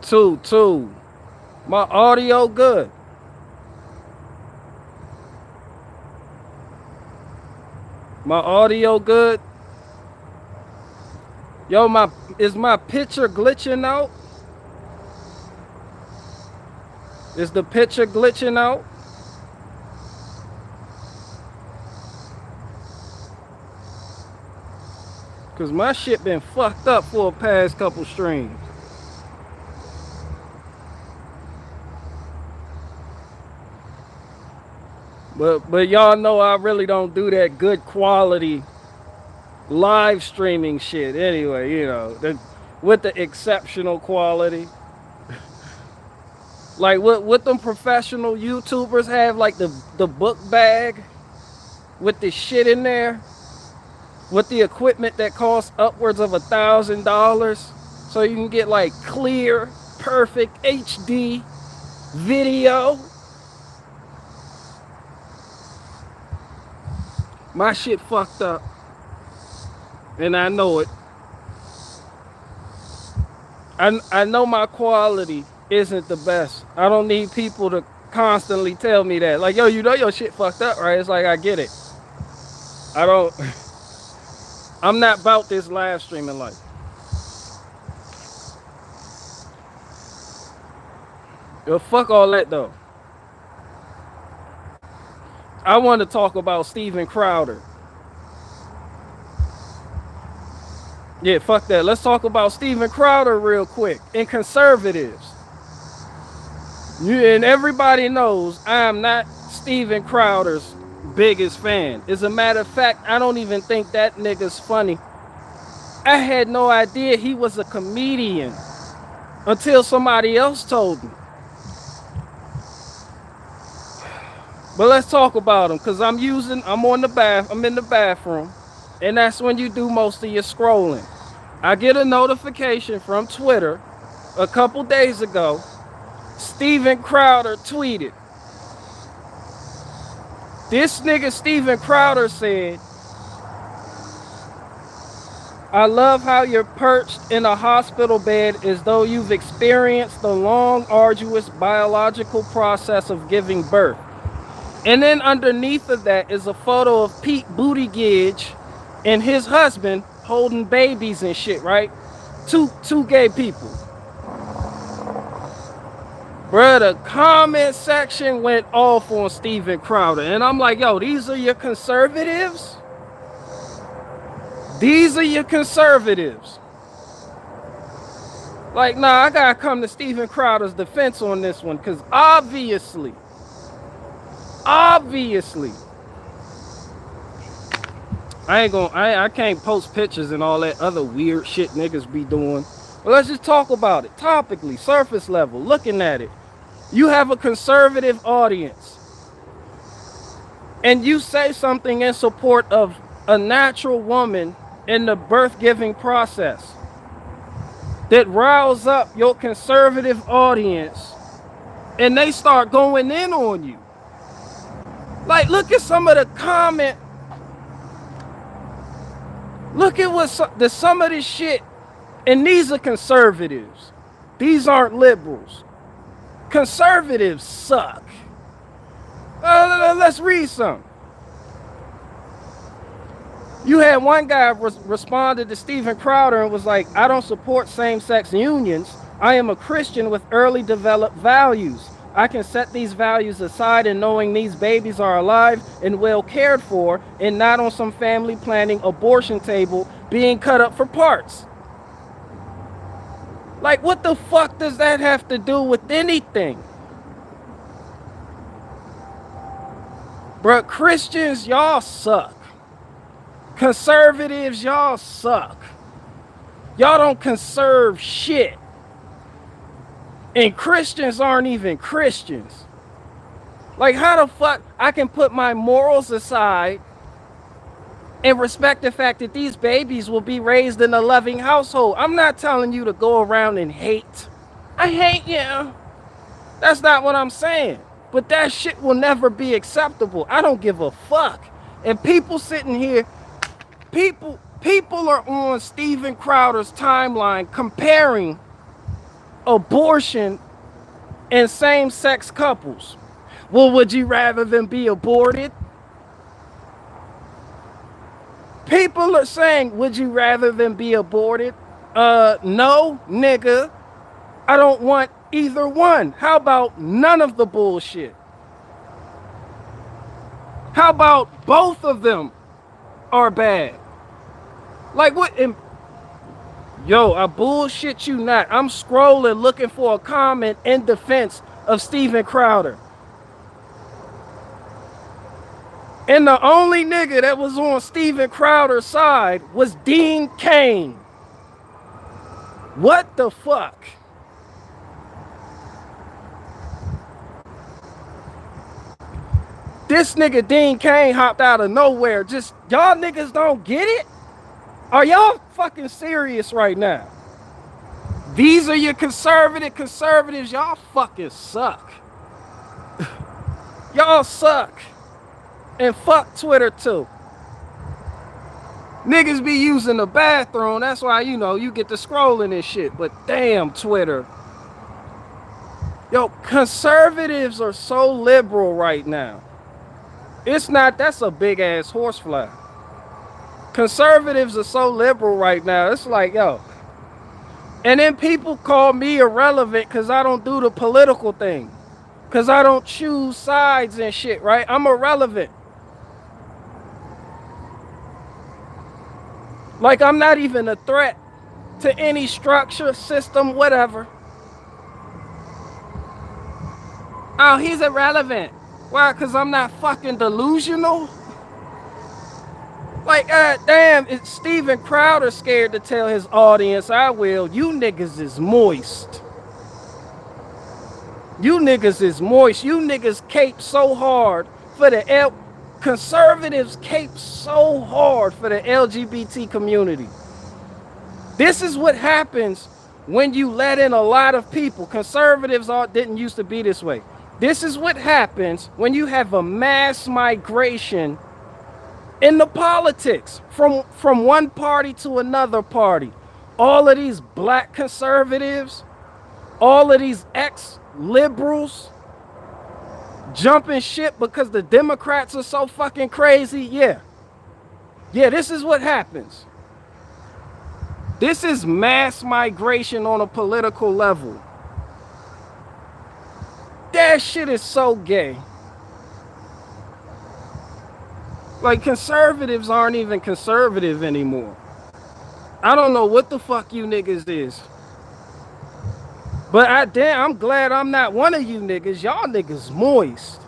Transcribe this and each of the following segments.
Two. My audio good. My audio good. Yo, is my picture glitching out? Is the picture glitching out? Cause my shit been fucked up for the past couple streams. But y'all know I really don't do that good quality live streaming shit anyway, you know, with the exceptional quality. Like what them professional YouTubers have, like the book bag with the shit in there, with the equipment that costs upwards of $1,000, so you can get like clear, perfect HD video. My shit fucked up, and I know it. I know my quality isn't the best. I don't need people to constantly tell me that. Like, yo, you know your shit fucked up, right? It's like, I get it. I'm not about this live streaming life. Yo, fuck all that though. I want to talk about Steven Crowder. Yeah, fuck that. Let's talk about Steven Crowder real quick and conservatives. And everybody knows I am not Steven Crowder's biggest fan. As a matter of fact, I don't even think that nigga's funny. I had no idea he was a comedian until somebody else told me. But let's talk about him, because I'm in the bathroom, and that's when you do most of your scrolling. I get a notification from Twitter a couple days ago. Steven Crowder tweeted. This nigga Steven Crowder said, I love how you're perched in a hospital bed as though you've experienced the long, arduous biological process of giving birth. And then underneath of that is a photo of Pete Buttigieg and his husband holding babies and shit, right? Two gay people. Bruh, the comment section went off on Steven Crowder. And I'm like, yo, these are your conservatives? These are your conservatives. Like, nah, I gotta come to Steven Crowder's defense on this one, because obviously, I can't post pictures and all that other weird shit niggas be doing. But let's just talk about it topically, surface level, looking at it. You have a conservative audience, and you say something in support of a natural woman in the birth-giving process that riles up your conservative audience, and they start going in on you. Like, look at some of the comment. Look at what some of this shit, and these are conservatives. These aren't liberals. Conservatives suck. Let's read some. You had one guy responded to Steven Crowder and was like, I don't support same-sex unions. I am a Christian with early developed values. I can set these values aside in knowing these babies are alive and well cared for, and not on some family planning abortion table being cut up for parts. Like, what the fuck does that have to do with anything? Bruh, Christians, y'all suck. Conservatives, y'all suck. Y'all don't conserve shit. And Christians aren't even Christians. Like, how the fuck I can put my morals aside and respect the fact that these babies will be raised in a loving household? I'm not telling you to go around and hate. I hate you. That's not what I'm saying. But that shit will never be acceptable. I don't give a fuck. And people sitting here, people are on Steven Crowder's timeline comparing abortion in same-sex couples. Well, would you rather them be aborted? People are saying, would you rather them be aborted? No, nigga. I don't want either one. How about none of the bullshit? How about both of them are bad? Like what? Yo, I bullshit you not. I'm scrolling looking for a comment in defense of Steven Crowder. And the only nigga that was on Steven Crowder's side was Dean Cain. What the fuck? This nigga Dean Cain hopped out of nowhere. Just, y'all niggas don't get it? Are y'all fucking serious right now? These are your conservatives. Y'all fucking suck. Y'all suck. And fuck Twitter too. Niggas be using the bathroom. That's why, you know, you get to scrolling and shit. But damn, Twitter. Yo, conservatives are so liberal right now. It's not, that's a big ass horsefly. Conservatives are so liberal right now. It's like, yo. And then people call me irrelevant because I don't do the political thing. Because I don't choose sides and shit, right? I'm irrelevant. Like I'm not even a threat to any structure, system, whatever. Oh, he's irrelevant. Why? Because I'm not fucking delusional? Like, damn, it's Steven Crowder scared to tell his audience, I will, you niggas is moist. You niggas is moist. You niggas cape so hard for the conservatives cape so hard for the LGBT community. This is what happens when you let in a lot of people. Conservatives didn't used to be this way. This is what happens when you have a mass migration in the politics from one party to another party. All of these black conservatives, all of these ex-liberals jumping ship because the Democrats are so fucking crazy. Yeah, this is what happens. This is mass migration on a political level. That shit is so gay. Like, conservatives aren't even conservative anymore. I don't know what the fuck you niggas is. But I'm glad I'm not one of you niggas. Y'all niggas moist.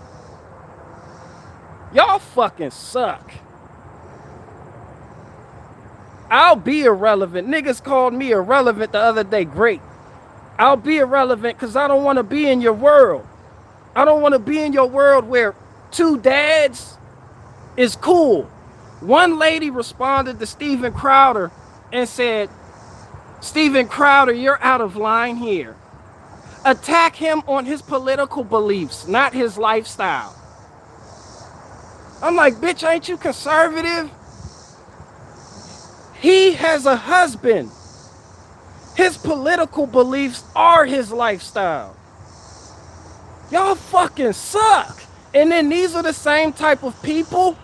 Y'all fucking suck. I'll be irrelevant. Niggas called me irrelevant the other day. Great. I'll be irrelevant because I don't want to be in your world. I don't want to be in your world where two dads is cool. One lady responded to Steven Crowder and said, Steven Crowder, you're out of line here. Attack him on his political beliefs, not his lifestyle. I'm like, bitch, ain't you conservative? He has a husband. His political beliefs are his lifestyle. Y'all fucking suck. And then these are the same type of people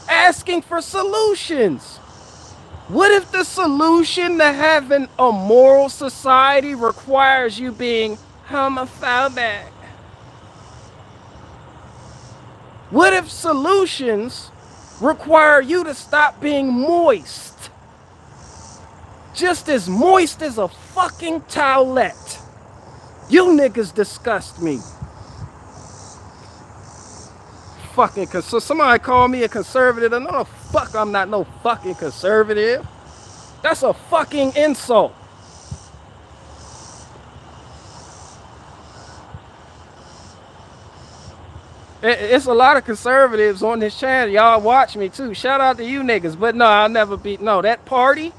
asking for solutions. What if the solution to having a moral society requires you being homophobic? What if solutions require you to stop being moist? Just as moist as a fucking towelette. You niggas disgust me. Fucking so somebody call me a conservative. No, the fuck, I'm not no fucking conservative. That's a fucking insult. It's a lot of conservatives on this channel. Y'all watch me too. Shout out to you niggas. But no, I'll never be. No, that party.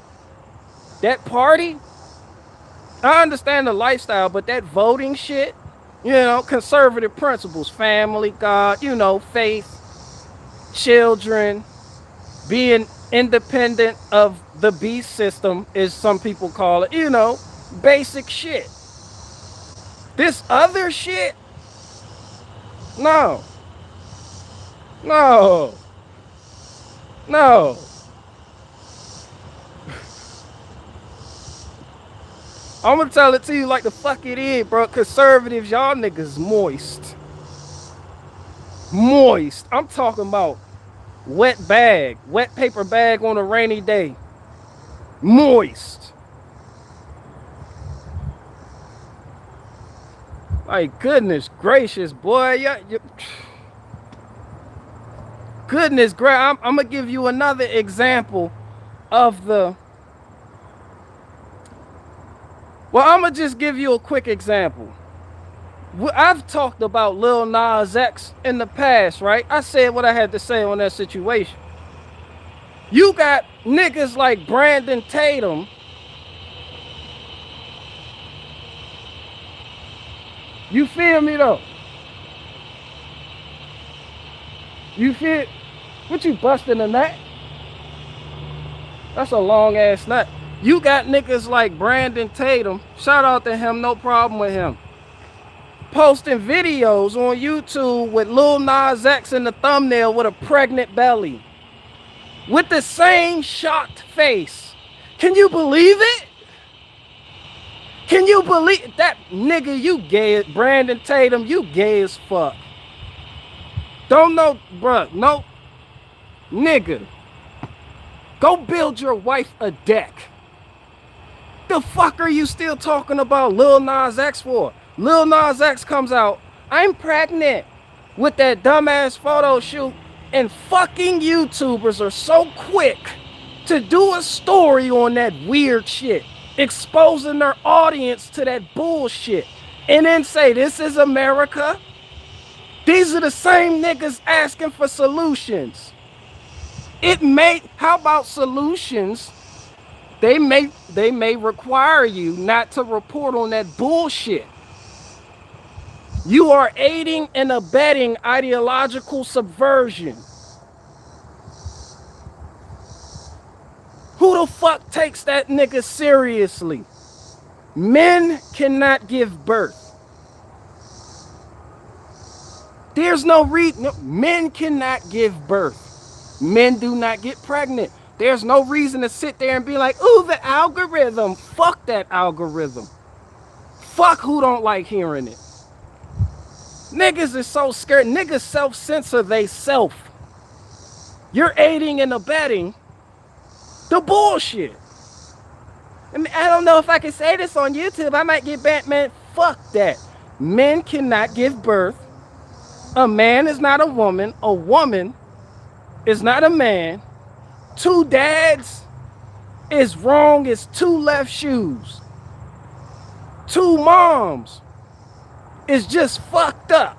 I understand the lifestyle, but that voting shit. You know, conservative principles, family, God, you know, faith, children, being independent of the beast system, as some people call it, you know, basic shit. This other shit, no, no, no. I'm gonna tell it to you like the fuck it is, bro. Conservatives, y'all niggas moist. Moist. I'm talking about wet bag, wet paper bag on a rainy day. Moist. Like, goodness gracious, boy. Goodness gracious. I'm gonna give you another example of the. Well, I'm gonna just give you a quick example. I've talked about Lil Nas X in the past, right? I said what I had to say on that situation. You got niggas like Brandon Tatum. You feel me though? You feel? What you busting a nut? That's a long ass nut. You got niggas like Brandon Tatum. Shout out to him, no problem with him. Posting videos on YouTube with Lil Nas X in the thumbnail with a pregnant belly. With the same shocked face. Can you believe it? Can you believe that? Nigga, you gay. Brandon Tatum, you gay as fuck. Don't know, bruh. No. Nigga. Go build your wife a deck. The fuck are you still talking about Lil Nas X for? Lil Nas X comes out, I'm pregnant, with that dumbass photo shoot, and fucking YouTubers are so quick to do a story on that weird shit, exposing their audience to that bullshit, and then say, this is America. These are the same niggas asking for solutions. How about solutions? They may require you not to report on that bullshit. You are aiding and abetting ideological subversion. Who the fuck takes that nigga seriously? Men cannot give birth. There's no reason. Men cannot give birth. Men do not get pregnant. There's no reason to sit there and be like, ooh, the algorithm. Fuck that algorithm. Fuck who don't like hearing it. Niggas is so scared. Niggas self-censor they self. You're aiding and abetting the bullshit. I mean, I don't know if I can say this on YouTube. I might get banned. Man, fuck that. Men cannot give birth. A man is not a woman. A woman is not a man. Two dads is wrong as two left shoes. Two moms is just fucked up.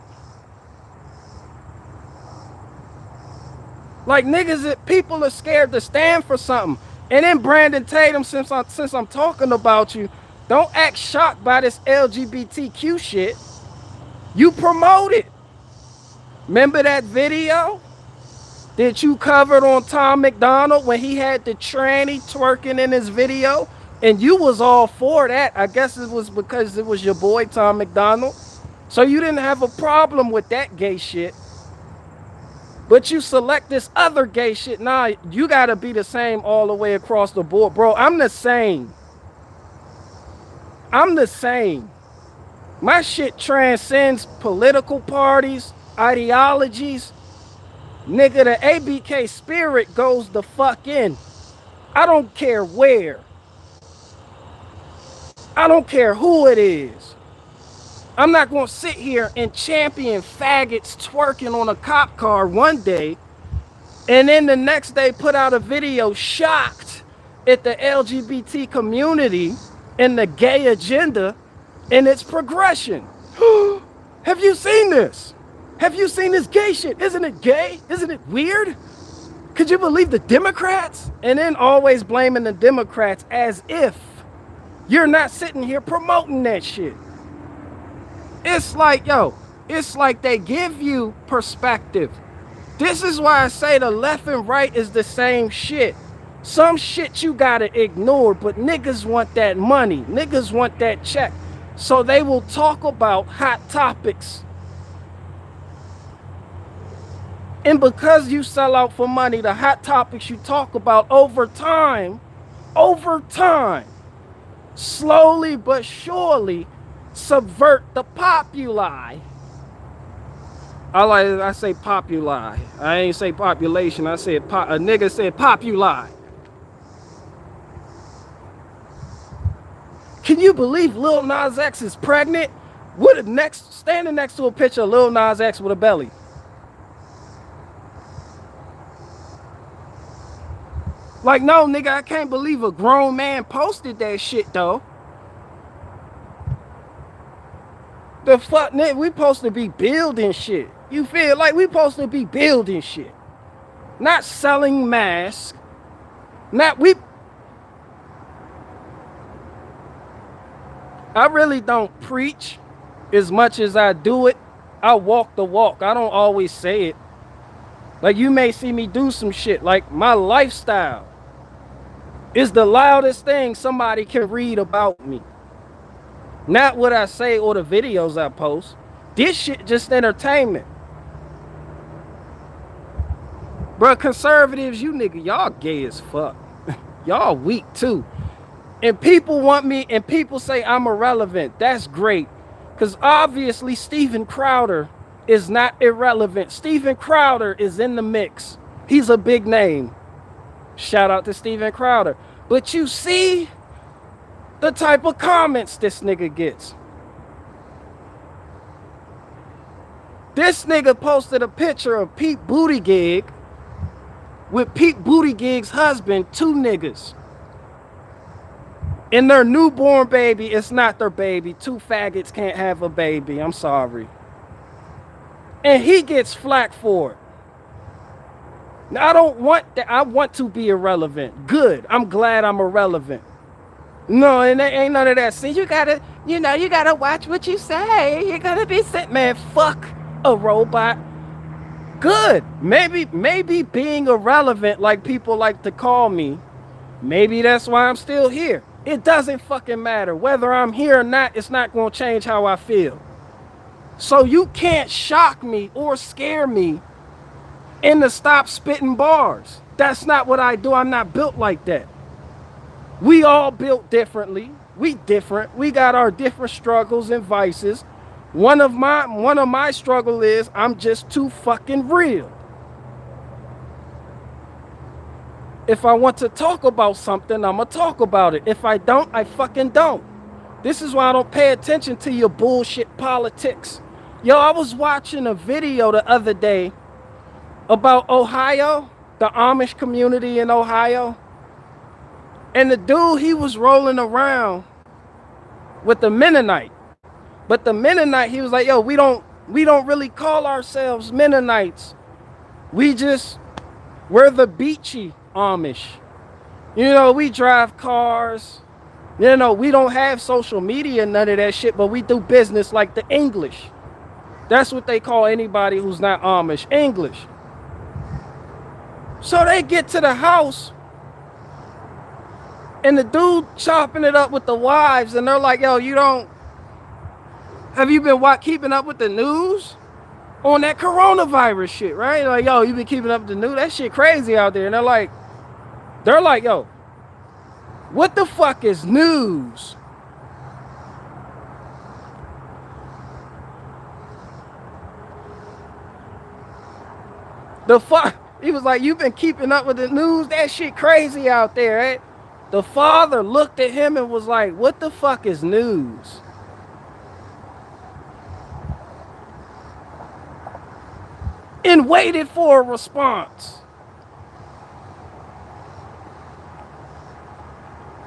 Like niggas, people are scared to stand for something. And then Brandon Tatum, since I'm talking about you, don't act shocked by this LGBTQ shit. You promote it. Remember that video that you covered on Tom McDonald when he had the tranny twerking in his video? And you was all for that. I guess it was because it was your boy Tom McDonald. So you didn't have a problem with that gay shit. But you select this other gay shit. Nah, you gotta be the same all the way across the board. Bro, I'm the same. I'm the same. My shit transcends political parties, ideologies. Nigga, the ABK spirit goes the fuck in. I don't care where. I don't care who it is. I'm not going to sit here and champion faggots twerking on a cop car one day and then the next day put out a video shocked at the LGBT community and the gay agenda and its progression. Have you seen this? Have you seen this gay shit? Isn't it gay? Isn't it weird? Could you believe the Democrats? And then always blaming the Democrats as if you're not sitting here promoting that shit. It's like, yo, it's like they give you perspective. This is why I say the left and right is the same shit. Some shit you gotta ignore, but niggas want that money. Niggas want that check. So they will talk about hot topics. And because you sell out for money, the hot topics you talk about over time, slowly but surely subvert the populi. I say populi. I ain't say population. I said a nigga said populi. Can you believe Lil Nas X is pregnant? Standing next to a picture of Lil Nas X with a belly. Like, no, nigga, I can't believe a grown man posted that shit, though. The fuck, nigga, we supposed to be building shit. You feel like we supposed to be building shit. Not selling masks. I really don't preach as much as I do it. I walk the walk. I don't always say it. Like, you may see me do some shit. Like, my lifestyle is the loudest thing somebody can read about me. Not what I say or the videos I post. This shit just entertainment. Bro, conservatives, you nigga, y'all gay as fuck. Y'all weak too. And people want me, and people say I'm irrelevant. That's great. Because obviously Steven Crowder is not irrelevant. Steven Crowder is in the mix. He's a big name. Shout out to Steven Crowder. But you see the type of comments this nigga gets. This nigga posted a picture of Pete Buttigieg with Pete Buttigieg's husband, two niggas. And their newborn baby, it's not their baby. Two faggots can't have a baby. I'm sorry. And he gets flack for it. Now, I don't want that. I want to be irrelevant. Good. I'm glad I'm irrelevant. No, and there ain't none of that. See, you gotta watch what you say. You're gonna be sent, man. Fuck a robot. Good. Maybe being irrelevant, like people like to call me, maybe that's why I'm still here. It doesn't fucking matter. Whether I'm here or not, it's not gonna change how I feel. So you can't shock me or scare me into stop spitting bars. That's not what I do. I'm not built like that. We all built differently. We different. We got our different struggles and vices. One of my struggle is I'm just too fucking real. If I want to talk about something, I'm gonna talk about it. If I don't, I fucking don't. This is why I don't pay attention to your bullshit politics. Yo, I was watching a video the other day about Ohio, the Amish community in Ohio. And the dude, he was rolling around with the Mennonite. But the Mennonite, he was like, yo, we don't really call ourselves Mennonites. We're the beachy Amish. You know, we drive cars. You know, we don't have social media, none of that shit, but we do business like the English. That's what they call anybody who's not Amish, English. So they get to the house, and the dude chopping it up with the wives, and they're like, yo, have you been keeping up with the news on that coronavirus shit, right? Like, yo, you been keeping up with the news? That shit crazy out there. And they're like, yo, what the fuck is news? The fuck? He was like, you've been keeping up with the news? That shit crazy out there, right? The father looked at him and was like, what the fuck is news? And waited for a response.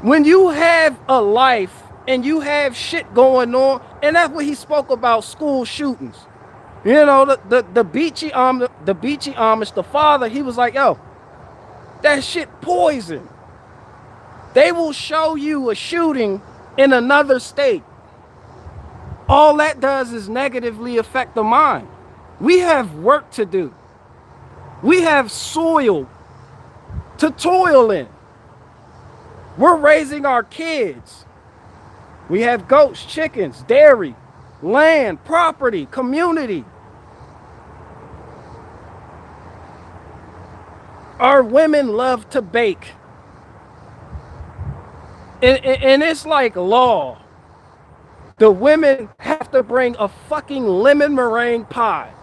When you have a life and you have shit going on, and that's what he spoke about, school shootings. You know, the beachy Amish, the father, he was like, yo, that shit poison. They will show you a shooting in another state. All that does is negatively affect the mind. We have work to do. We have soil to toil in. We're raising our kids. We have goats, chickens, dairy, land, property, community. Our women love to bake. And it's like law. The women have to bring a fucking lemon meringue pie.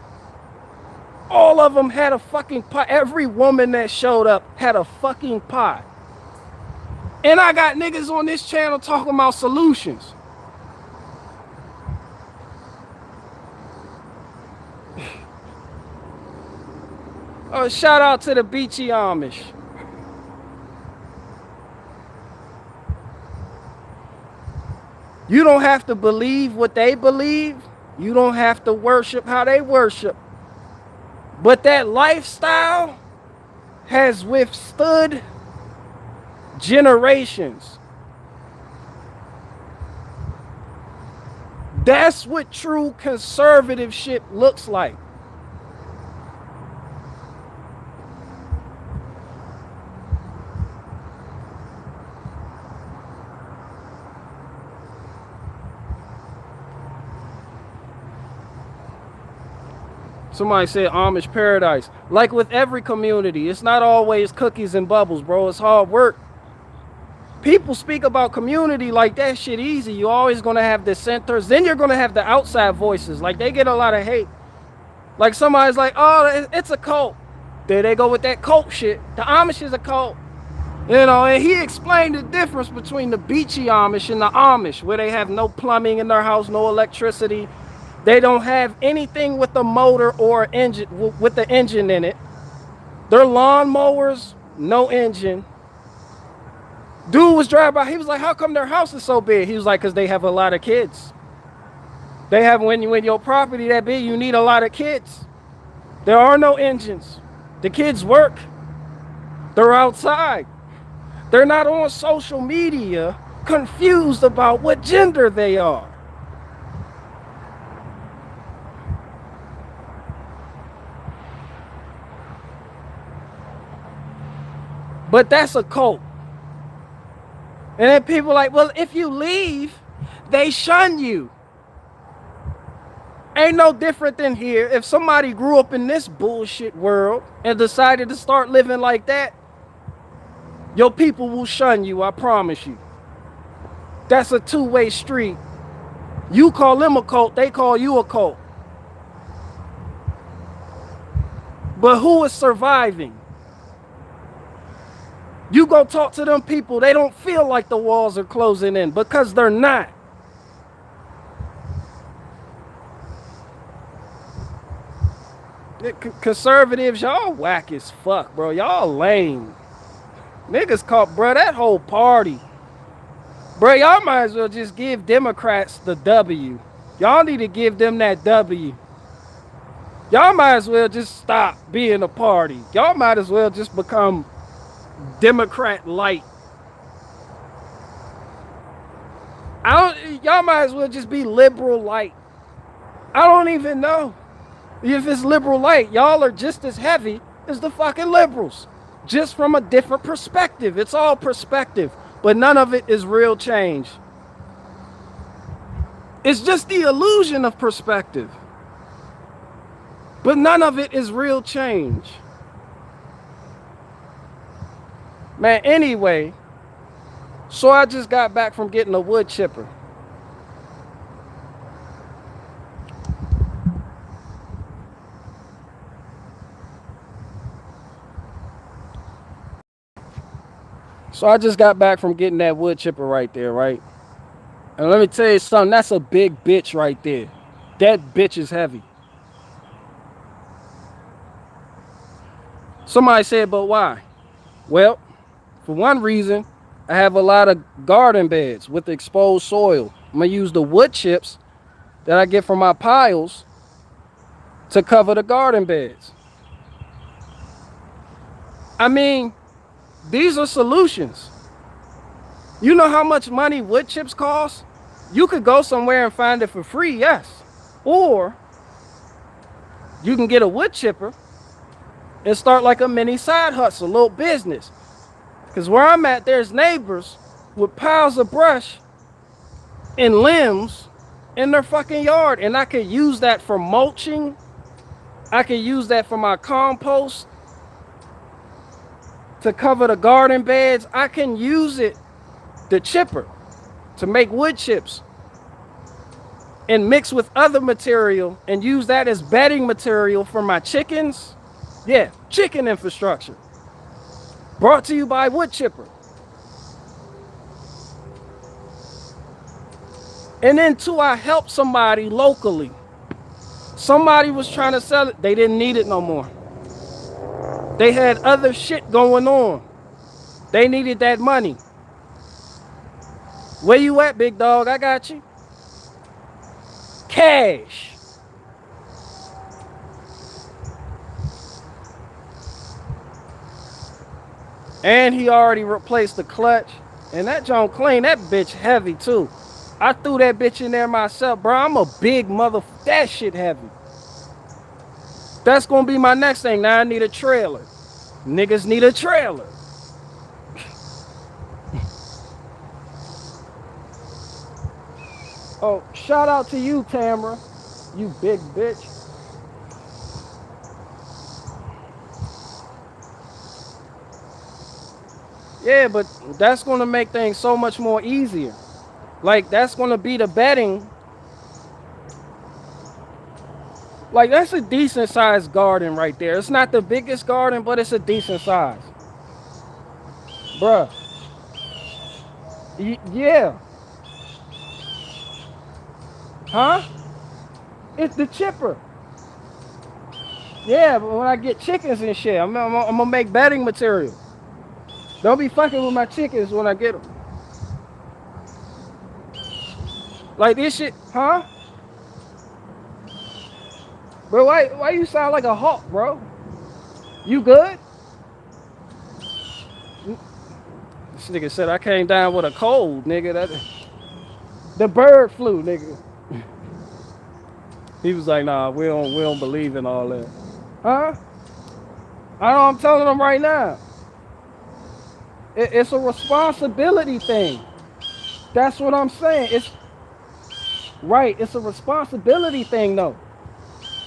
All of them had a fucking pie. Every woman that showed up had a fucking pie. And I got niggas on this channel talking about solutions. Oh, shout out to the Beachy Amish. You don't have to believe what they believe. You don't have to worship how they worship. But that lifestyle has withstood generations. That's what true conservativeship looks like. Somebody said Amish paradise. Like with every community, it's not always cookies and bubbles, bro. It's hard work. People speak about community like that shit easy. You're always going to have dissenters. Then you're going to have the outside voices. Like, they get a lot of hate. Like, somebody's like, oh, it's a cult. There they go with that cult shit. The Amish is a cult. You know, and he explained the difference between the Beachy Amish and the Amish, where they have no plumbing in their house, no electricity. They don't have anything with a motor or engine with the engine in it. Their lawnmowers, no engine. Dude was driving by. He was like, how come their house is so big? He was like, because they have a lot of kids. They have, when your property that big, you need a lot of kids. There are no engines. The kids work. They're outside. They're not on social media confused about what gender they are. But that's a cult. And then people are like, well, if you leave, they shun you. Ain't no different than here. If somebody grew up in this bullshit world and decided to start living like that, your people will shun you, I promise you. That's a two-way street. You call them a cult, they call you a cult. But who is surviving? You go talk to them people, they don't feel like the walls are closing in because they're not. Conservatives, y'all whack as fuck, bro. Y'all lame. Niggas caught, bro, that whole party. Bro, y'all might as well just give Democrats the W. Y'all need to give them that W. Y'all might as well just stop being a party. Y'all might as well just become Democrat light. Y'all might as well just be liberal light. I don't even know if it's liberal light. Y'all are just as heavy as the fucking liberals, just from a different perspective. It's all perspective, but none of it is real change. It's just the illusion of perspective, but none of it is real change. Man, anyway, so I just got back from getting a wood chipper. So I just got back from getting that wood chipper right there, right? And let me tell you something, that's a big bitch right there. That bitch is heavy. Somebody said, but why? Well, for one reason, I have a lot of garden beds with exposed soil. I'm going to use the wood chips that I get from my piles to cover the garden beds. I mean, these are solutions. You know how much money wood chips cost? You could go somewhere and find it for free, yes. Or you can get a wood chipper and start like a mini side hustle, a little business. Because where I'm at, there's neighbors with piles of brush and limbs in their fucking yard. And I could use that for mulching. I could use that for my compost to cover the garden beds. I can use it, the chipper, to make wood chips and mix with other material and use that as bedding material for my chickens. Yeah, chicken infrastructure. Brought to you by Wood Chipper. And then too, I helped somebody locally. Somebody was trying to sell it. They didn't need it no more. They had other shit going on. They needed that money. Where you at, big dog? I got you. Cash. And he already replaced the clutch. And that John clean, that bitch heavy too. I threw that bitch in there myself, bro. I'm a big mother. That shit heavy. That's gonna be my next thing. Now I need a trailer. Niggas need a trailer. Oh, shout out to you, Tamara. You big bitch. Yeah, but that's gonna make things so much more easier. Like, that's gonna be the bedding. Like, that's a decent sized garden right there. It's not the biggest garden, but it's a decent size. Bruh. Yeah. Huh? It's the chipper. Yeah, but when I get chickens and shit, I'm gonna make bedding material. Don't be fucking with my chickens when I get them. Like this shit, huh? Bro, why you sound like a hawk, bro? You good? This nigga said I came down with a cold, nigga. The bird flu, nigga. He was like, nah, we don't believe in all that. Huh? I know, I'm telling them right now. It's a responsibility thing. That's what I'm saying. It's right. It's a responsibility thing, though.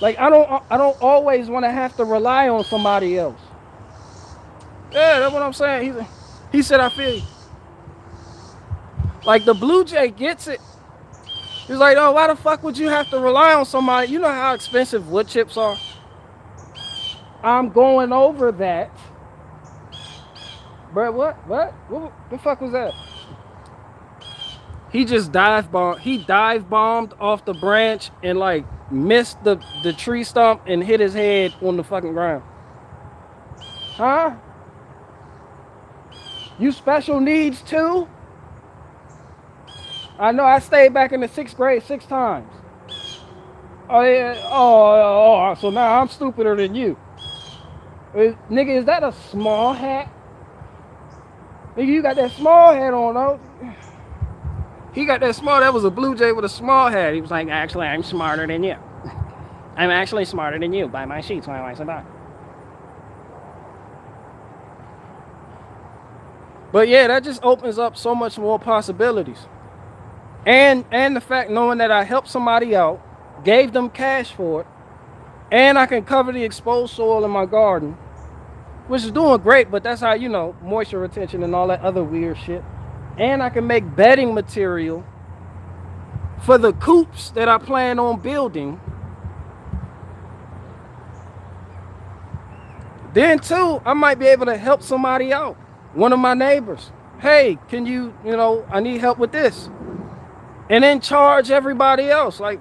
Like, I don't always want to have to rely on somebody else. Yeah, that's what I'm saying. He said, I feel you. Like, the Blue Jay gets it. He's like, oh, why the fuck would you have to rely on somebody? You know how expensive wood chips are? I'm going over that. Bro, what the fuck was that? He just dive bombed off the branch and like missed the tree stump and hit his head on the fucking ground. Huh? You special needs too? I know, I stayed back in the 6th grade 6 times. Oh yeah, oh, so now I'm stupider than you. Nigga, is that a small hat? Nigga, you got that small hat on, though. He got that small, that was a Blue Jay with a small hat. He was like, actually, I'm smarter than you. I'm actually smarter than you by my sheets when I like to die. But yeah, that just opens up so much more possibilities. And the fact knowing that I helped somebody out, gave them cash for it, and I can cover the exposed soil in my garden, which is doing great, but that's how, you know, moisture retention and all that other weird shit. And I can make bedding material for the coops that I plan on building. Then too, I might be able to help somebody out. One of my neighbors. Hey, can you know, I need help with this. And then charge everybody else. Like,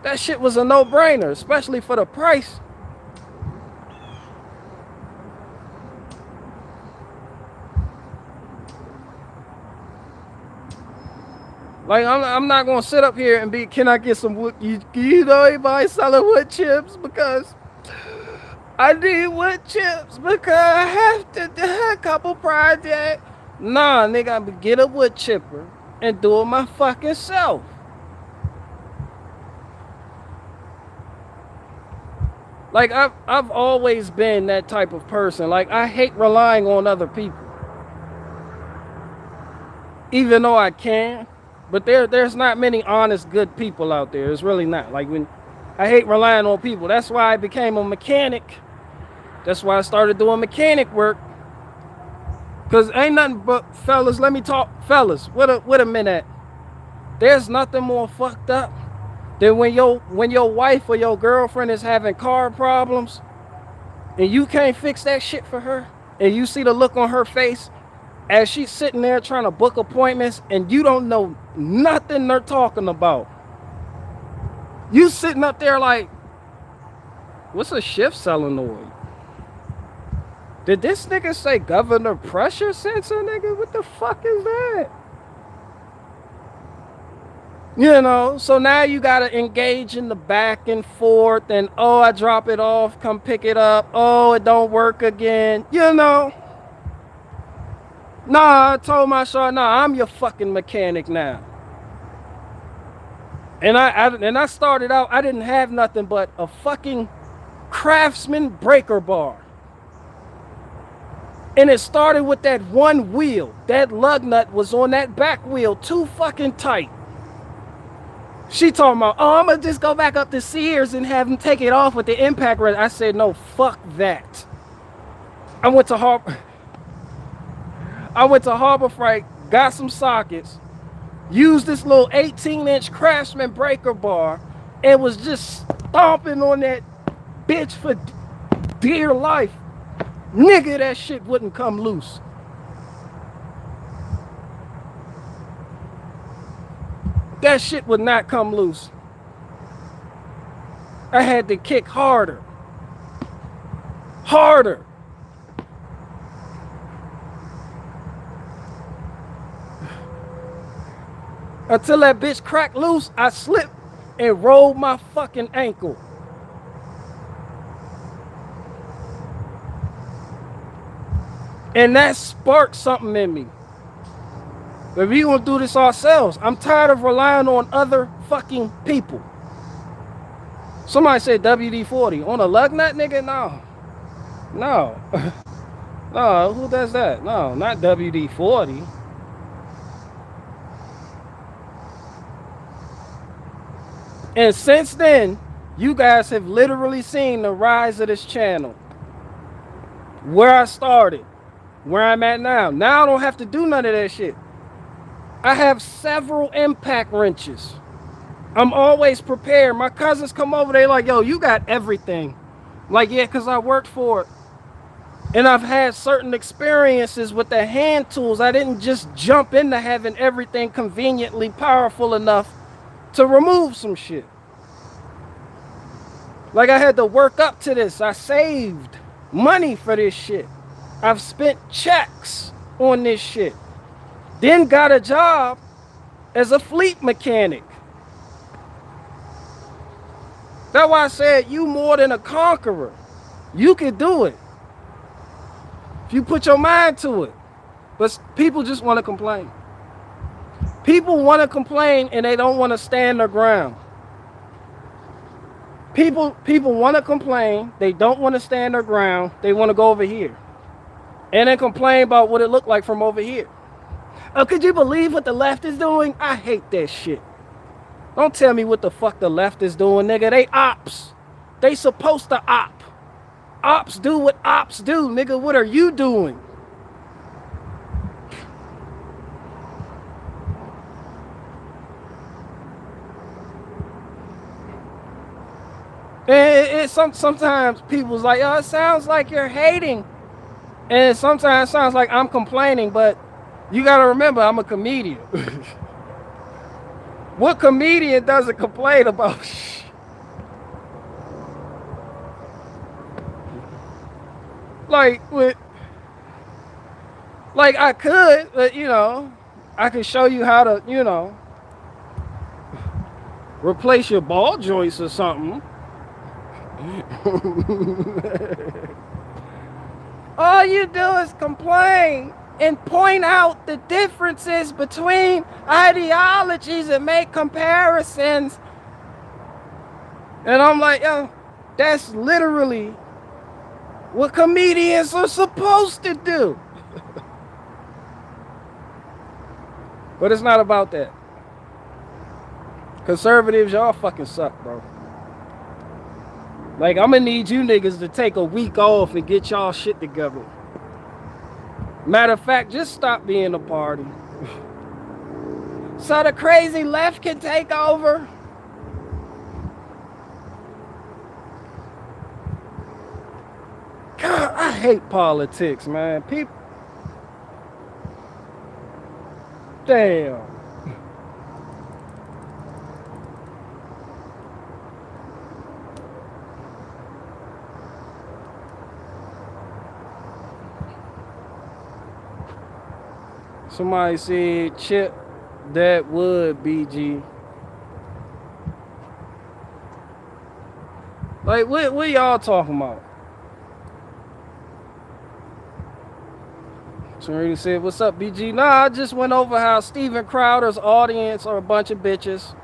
that shit was a no-brainer, especially for the price. Like, I'm not gonna sit up here and be, can I get some wood? You know anybody selling wood chips? Because I need wood chips because I have to do a couple projects. Nah, nigga, I'm gonna get a wood chipper and do it my fucking self. Like, I've always been that type of person. Like, I hate relying on other people. Even though I can. But there's not many honest, good people out there. It's really not. Like when I hate relying on people. That's why I became a mechanic. That's why I started doing mechanic work. Cause ain't nothing but fellas. Let me talk, fellas. Wait a minute. There's nothing more fucked up than when your wife or your girlfriend is having car problems, and you can't fix that shit for her, and you see the look on her face as she's sitting there trying to book appointments, and you don't know nothing they're talking about. You sitting up there like, what's a shift solenoid? Did this nigga say governor pressure sensor, nigga? What the fuck is that? You know, so now you gotta engage in the back and forth, and oh, I drop it off, come pick it up. Oh, it don't work again. You know. Nah, I told my son, nah, I'm your fucking mechanic now. And I started out, I didn't have nothing but a fucking Craftsman breaker bar. And it started with that one wheel. That lug nut was on that back wheel too fucking tight. She talking about, oh, I'm gonna just go back up to Sears and have them take it off with the impact wrench. I said, no, fuck that. I went to Harbor Freight, got some sockets, used this little 18-inch Craftsman breaker bar, and was just stomping on that bitch for dear life. Nigga, that shit wouldn't come loose. That shit would not come loose. I had to kick harder. Harder. Until that bitch cracked loose, I slipped and rolled my fucking ankle. And that sparked something in me. But we gonna do this ourselves. I'm tired of relying on other fucking people. Somebody said WD-40. On a lug nut, nigga? No. No. No, who does that? No, not WD-40. And since then, you guys have literally seen the rise of this channel. Where I started, where I'm at now. Now I don't have to do none of that shit. I have several impact wrenches. I'm always prepared. My cousins come over, they like, yo, you got everything. I'm like, yeah, because I worked for it. And I've had certain experiences with the hand tools. I didn't just jump into having everything conveniently powerful enough to remove some shit. Like I had to work up to this. I saved money for this shit. I've spent checks on this shit. Then got a job as a fleet mechanic. That's why I said you more than a conqueror. You can do it if you put your mind to it. But people just want to complain. People want to complain and they don't want to stand their ground. People want to complain. They don't want to stand their ground. They want to go over here and then complain about what it looked like from over here. Oh, could you believe what the left is doing? I hate that shit. Don't tell me what the fuck the left is doing, nigga. They ops. They supposed to op. Ops do what ops do, nigga. What are you doing? And sometimes people's like, oh, it sounds like you're hating. And sometimes it sounds like I'm complaining, but you got to remember, I'm a comedian. What comedian doesn't complain about shit? Like I could, but you know, I could show you how to, you know, replace your ball joints or something. All you do is complain and point out the differences between ideologies and make comparisons. And I'm like, yo, that's literally what comedians are supposed to do. But it's not about that. Conservatives, y'all fucking suck, bro. Like, I'm gonna need you niggas to take a week off and get y'all shit together. Matter of fact, just stop being a party. So the crazy left can take over? God, I hate politics, man. People. Damn. Somebody said, Chip, that would BG. Like, what y'all talking about? Serena said, what's up, BG? Nah, I just went over how Steven Crowder's audience are a bunch of bitches.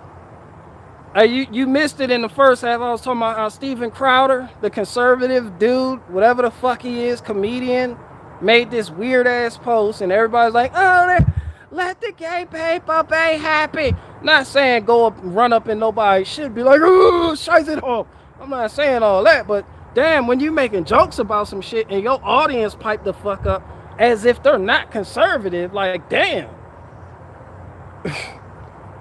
Hey, you missed it in the first half. I was talking about how Steven Crowder, the conservative dude, whatever the fuck he is, comedian, made this weird ass post, and everybody's like, oh, let the gay people be happy. Not saying go up, run up in nobody's shit, be like, oh, shite it off. I'm not saying all that, but damn, when you making jokes about some shit and your audience pipe the fuck up as if they're not conservative, like, damn.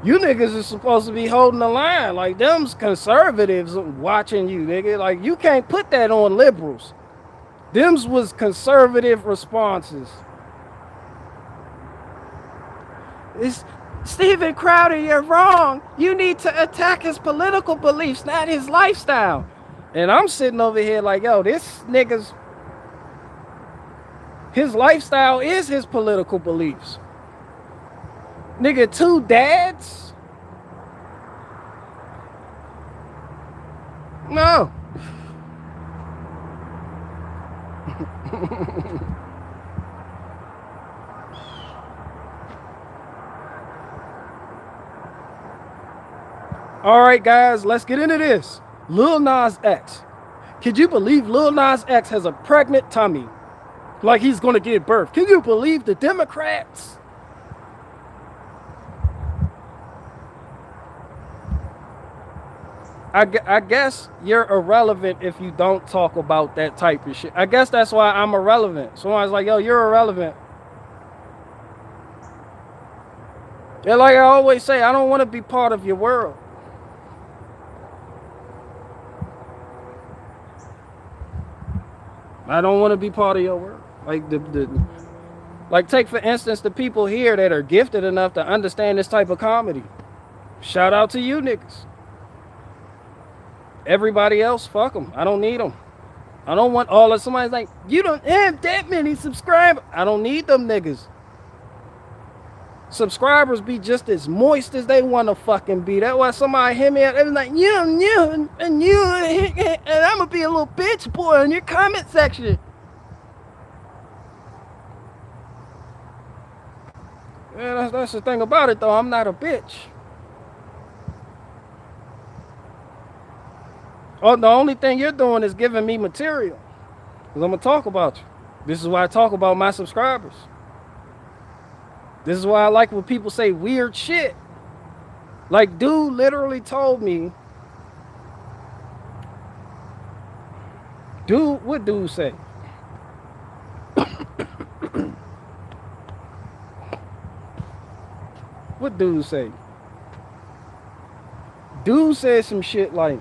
You niggas are supposed to be holding the line. Like, them's conservatives watching you, nigga. Like, you can't put that on liberals. Them's was conservative responses. It's Steven Crowder, you're wrong. You need to attack his political beliefs, not his lifestyle. And I'm sitting over here like, yo, this nigga's, his lifestyle is his political beliefs. Nigga, 2 dads? No. All right, guys, let's get into this. Lil Nas X. Could you believe Lil Nas X has a pregnant tummy? Like he's going to give birth. Can you believe the Democrats? I guess you're irrelevant if you don't talk about that type of shit. I guess that's why I'm irrelevant. Someone's like, yo, you're irrelevant. Yeah, like I always say, I don't want to be part of your world. I don't want to be part of your world. Like like take for instance the people here that are gifted enough to understand this type of comedy. Shout out to you niggas. Everybody else, fuck them. I don't need them. I don't want all of somebody's like, you don't have that many subscribers. I don't need them niggas. Subscribers be just as moist as they want to fucking be. That's why somebody hit me up and like, you, and I'm gonna be a little bitch boy in your comment section. Yeah, that's the thing about it though. I'm not a bitch. Oh, the only thing you're doing is giving me material. Because I'm going to talk about you. This is why I talk about my subscribers. This is why I like when people say weird shit. Like, dude literally told me. Dude, what dude say? What dude say? Dude said some shit like,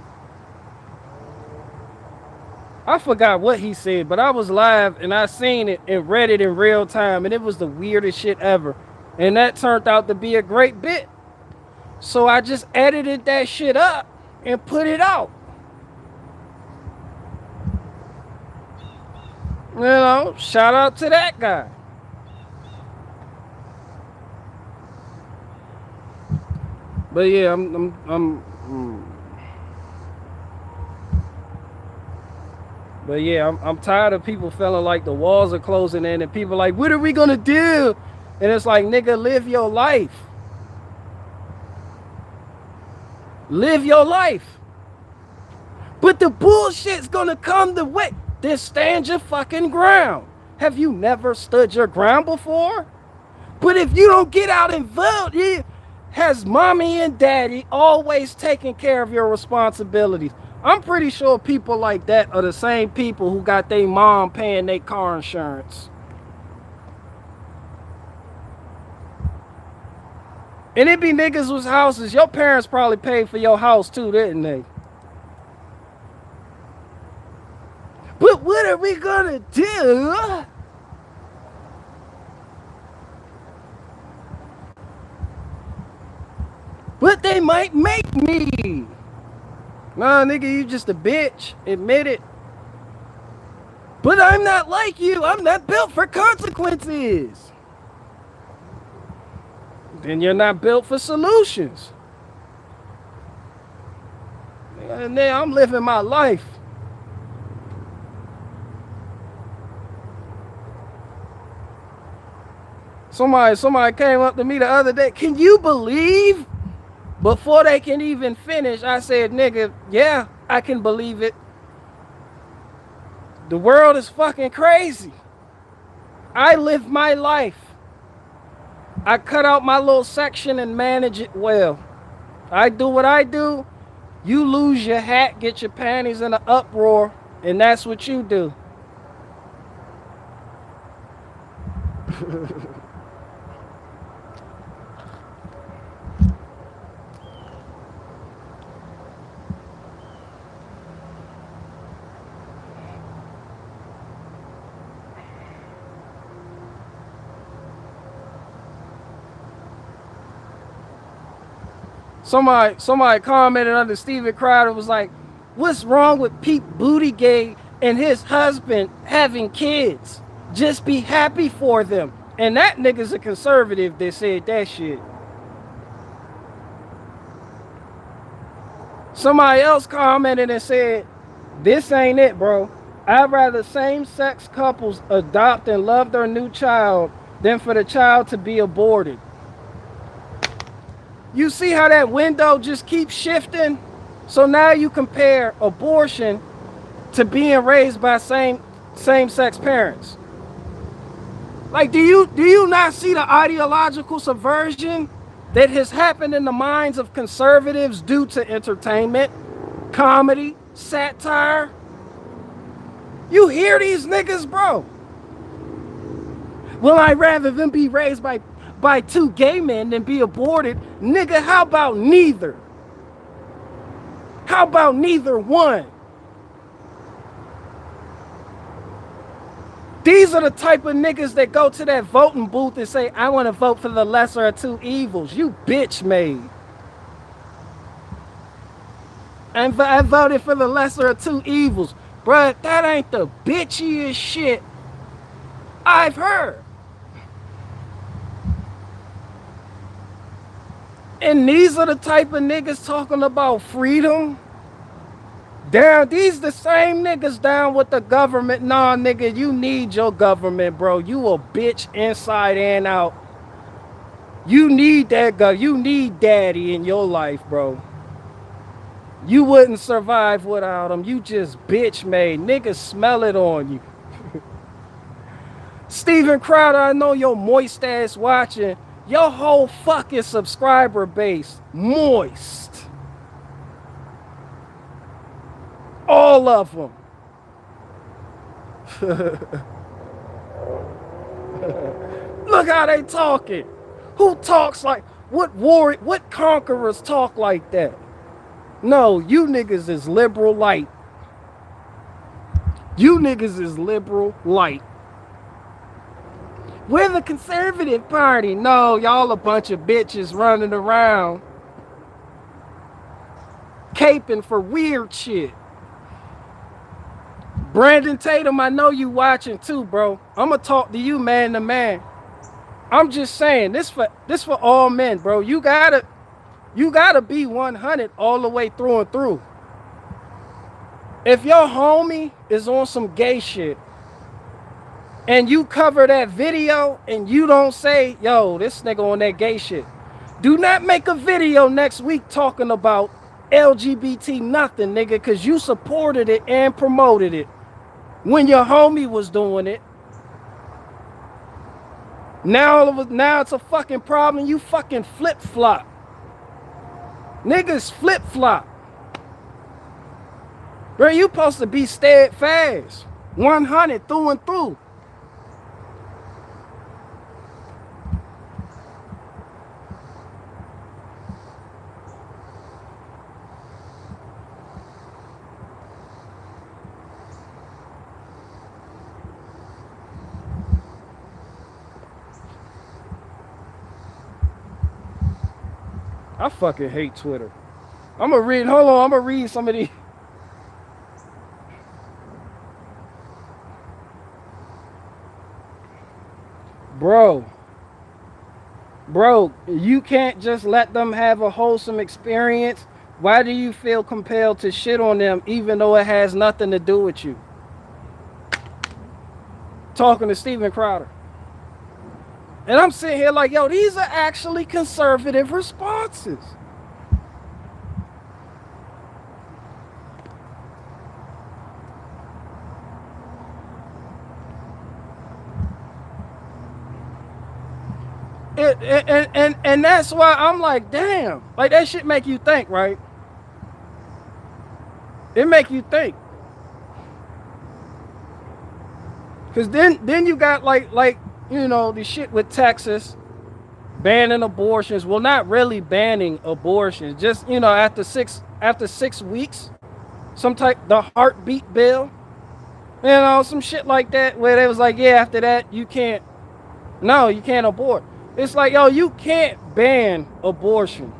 I forgot what he said, but I was live and I seen it and read it in real time, and it was the weirdest shit ever. And that turned out to be a great bit. So I just edited that shit up and put it out. You know, shout out to that guy. But yeah, But yeah, I'm tired of people feeling like the walls are closing in and people like, what are we gonna do? And it's like, nigga, live your life. Live your life. But the bullshit's gonna come the way. Then stand your fucking ground. Have you never stood your ground before? But if you don't get out and vote, Has mommy and daddy always taken care of your responsibilities? I'm pretty sure people like that are the same people who got their mom paying their car insurance. And it be niggas whose houses, your parents probably paid for your house too, didn't they? But what are we gonna do? But they might make me. Nah, nigga, you just a bitch. Admit it. But I'm not like you. I'm not built for consequences. Then you're not built for solutions. And then I'm living my life. Somebody came up to me the other day. Can you believe? Before they can even finish, I said, nigga, yeah, I can believe it. The world is fucking crazy. I live my life. I cut out my little section and manage it well. I do what I do. You lose your hat, get your panties in an uproar, and that's what you do. Somebody commented under Steven Crowder was like, what's wrong with Pete Buttigieg and his husband having kids? Just be happy for them. And that nigga's a conservative that said that shit. Somebody else commented and said, this ain't it, bro. I'd rather same-sex couples adopt and love their new child than for the child to be aborted. You see how that window just keeps shifting? So now you compare abortion to being raised by same-sex parents. Like, do you not see the ideological subversion that has happened in the minds of conservatives due to entertainment, comedy, satire? You hear these niggas, bro? Well, I'd rather them be raised by two gay men than be aborted. Nigga, how about neither? How about neither one? These are the type of niggas that go to that voting booth and say, I want to vote for the lesser of two evils. You bitch made. And I voted for the lesser of two evils. Bruh, that ain't the bitchiest shit I've heard. And these are the type of niggas talking about freedom. Down, these the same niggas down with the government. Nah, nigga, you need your government, bro. You a bitch inside and out. You need that you need daddy in your life, bro. You wouldn't survive without him. You just bitch made. Niggas smell it on you. Steven Crowder, I know your moist ass watching. Your whole fucking subscriber base moist. All of them. Look how they talking. Who talks like, what conquerors talk like that? No, you niggas is liberal light. You niggas is liberal light. We're the conservative party. No, y'all a bunch of bitches running around caping for weird shit. Brandon Tatum, I know you watching too, bro. I'm gonna talk to you man to man. I'm just saying, this for all men, bro. You gotta be 100 all the way through and through. If your homie is on some gay shit and you cover that video and you don't say, yo, this nigga on that gay shit, do not make a video next week talking about LGBT nothing, nigga, because you supported it and promoted it when your homie was doing it. Now it's a fucking problem. You fucking flip-flop. Niggas flip-flop. Bro, you supposed to be steadfast. 100 through and through. I fucking hate Twitter. I'm gonna read, hold on, I'm gonna read some of these. Bro, you can't just let them have a wholesome experience. Why do you feel compelled to shit on them even though it has nothing to do with you? Talking to Steven Crowder. And I'm sitting here like, yo, these are actually conservative responses. And that's why I'm like, damn, like that shit make you think, right? It make you think. Cause then you got like you know the shit with Texas banning abortions. Well, not really banning abortions, just you know after six weeks, some type the heartbeat bill, you know, some shit like that where they was like, yeah, after that you can't abort. It's like, yo, you can't ban abortion.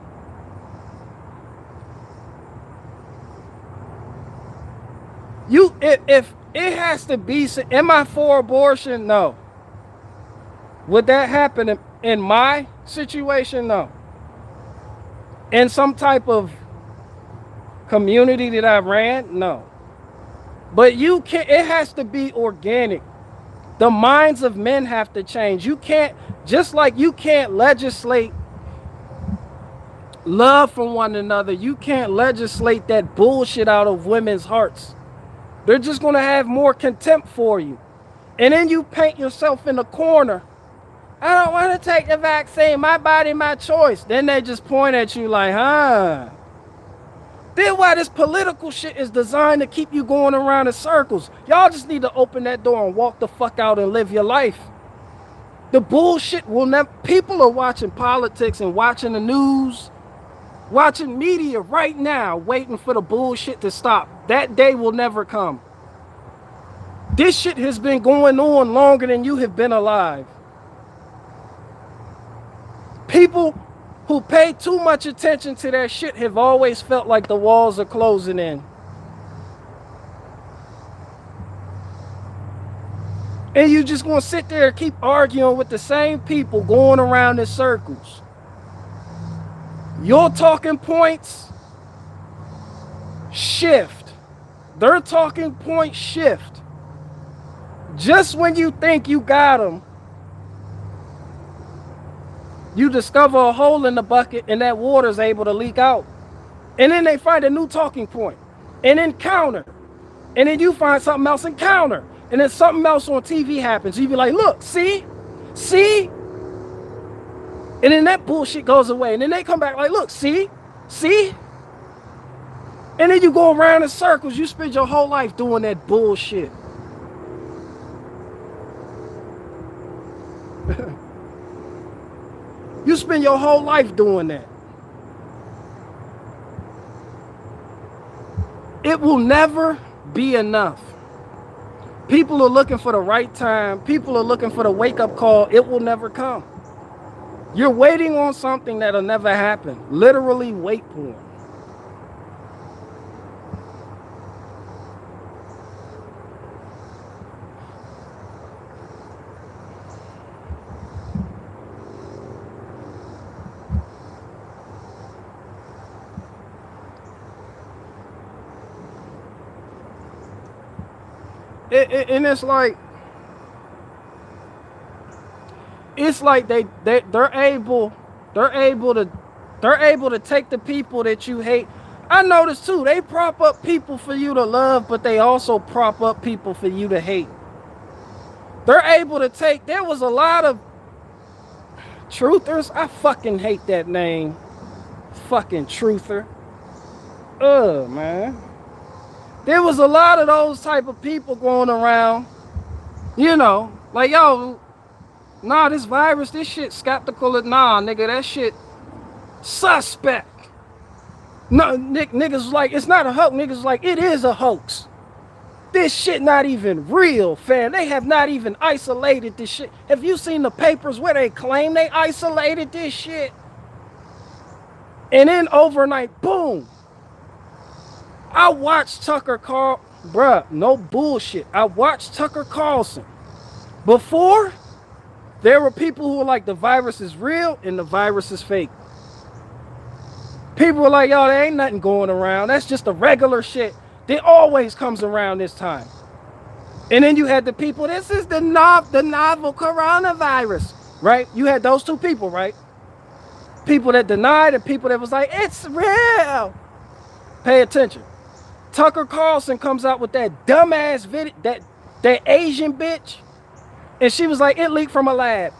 If it has to be, am I for abortion? No. Would that happen in my situation? No. In some type of community that I ran? No. But you can't, it has to be organic. The minds of men have to change. You can't, just like you can't legislate love from one another, you can't legislate that bullshit out of women's hearts. They're just going to have more contempt for you. And then you paint yourself in a corner. I don't want to take the vaccine. My body, my choice. Then they just point at you like, huh? Then why this political shit is designed to keep you going around in circles. Y'all just need to open that door and walk the fuck out and live your life. The bullshit will never... People are watching politics and watching the news, watching media right now, waiting for the bullshit to stop. That day will never come. This shit has been going on longer than you have been alive. People who pay too much attention to that shit have always felt like the walls are closing in. And you just gonna sit there and keep arguing with the same people going around in circles. Your talking points shift. Their talking points shift. Just when you think you got them, you discover a hole in the bucket and that water is able to leak out. And then they find a new talking point and then counter. And then you find something else and counter. And then something else on TV happens. You be like, look, see? And then that bullshit goes away. And then they come back like, look, see? And then you go around in circles. You spend your whole life doing that bullshit. You spend your whole life doing that. It will never be enough. People are looking for the right time. People are looking for the wake-up call. It will never come. You're waiting on something that'll never happen. Literally wait porn. And it's like they're able to take the people that you hate. I noticed too, they prop up people for you to love, but they also prop up people for you to hate. They're able to take, there was a lot of truthers, I fucking hate that name. Fucking truther. Man. There was a lot of those type of people going around, you know, like, yo, nah, this virus, this shit skeptical. Nah, nigga, that shit suspect. No, niggas like, it's not a hoax. Niggas like, it is a hoax. This shit not even real, fam. They have not even isolated this shit. Have you seen the papers where they claim they isolated this shit? And then overnight, boom. I watched Tucker Carlson, bruh, no bullshit. I watched Tucker Carlson. Before, there were people who were like, the virus is real and the virus is fake. People were like, yo, there ain't nothing going around. That's just the regular shit. It always comes around this time. And then you had the people, this is the novel coronavirus, right? You had those two people, right? People that denied and people that was like, it's real. Pay attention. Tucker Carlson comes out with that dumbass video, that Asian bitch, and she was like, it leaked from a lab.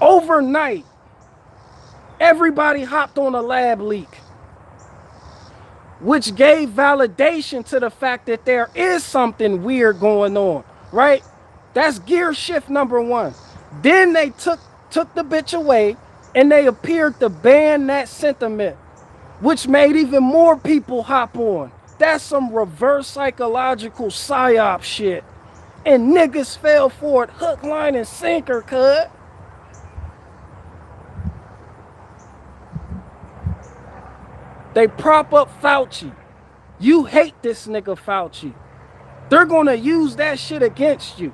Overnight, everybody hopped on a lab leak, which gave validation to the fact that there is something weird going on, right? That's gear shift number one. Then they took the bitch away and they appeared to ban that sentiment, which made even more people hop on. That's some reverse psychological psyop shit. And niggas fell for it hook, line, and sinker, cuz. They prop up Fauci. You hate this nigga Fauci. They're gonna use that shit against you.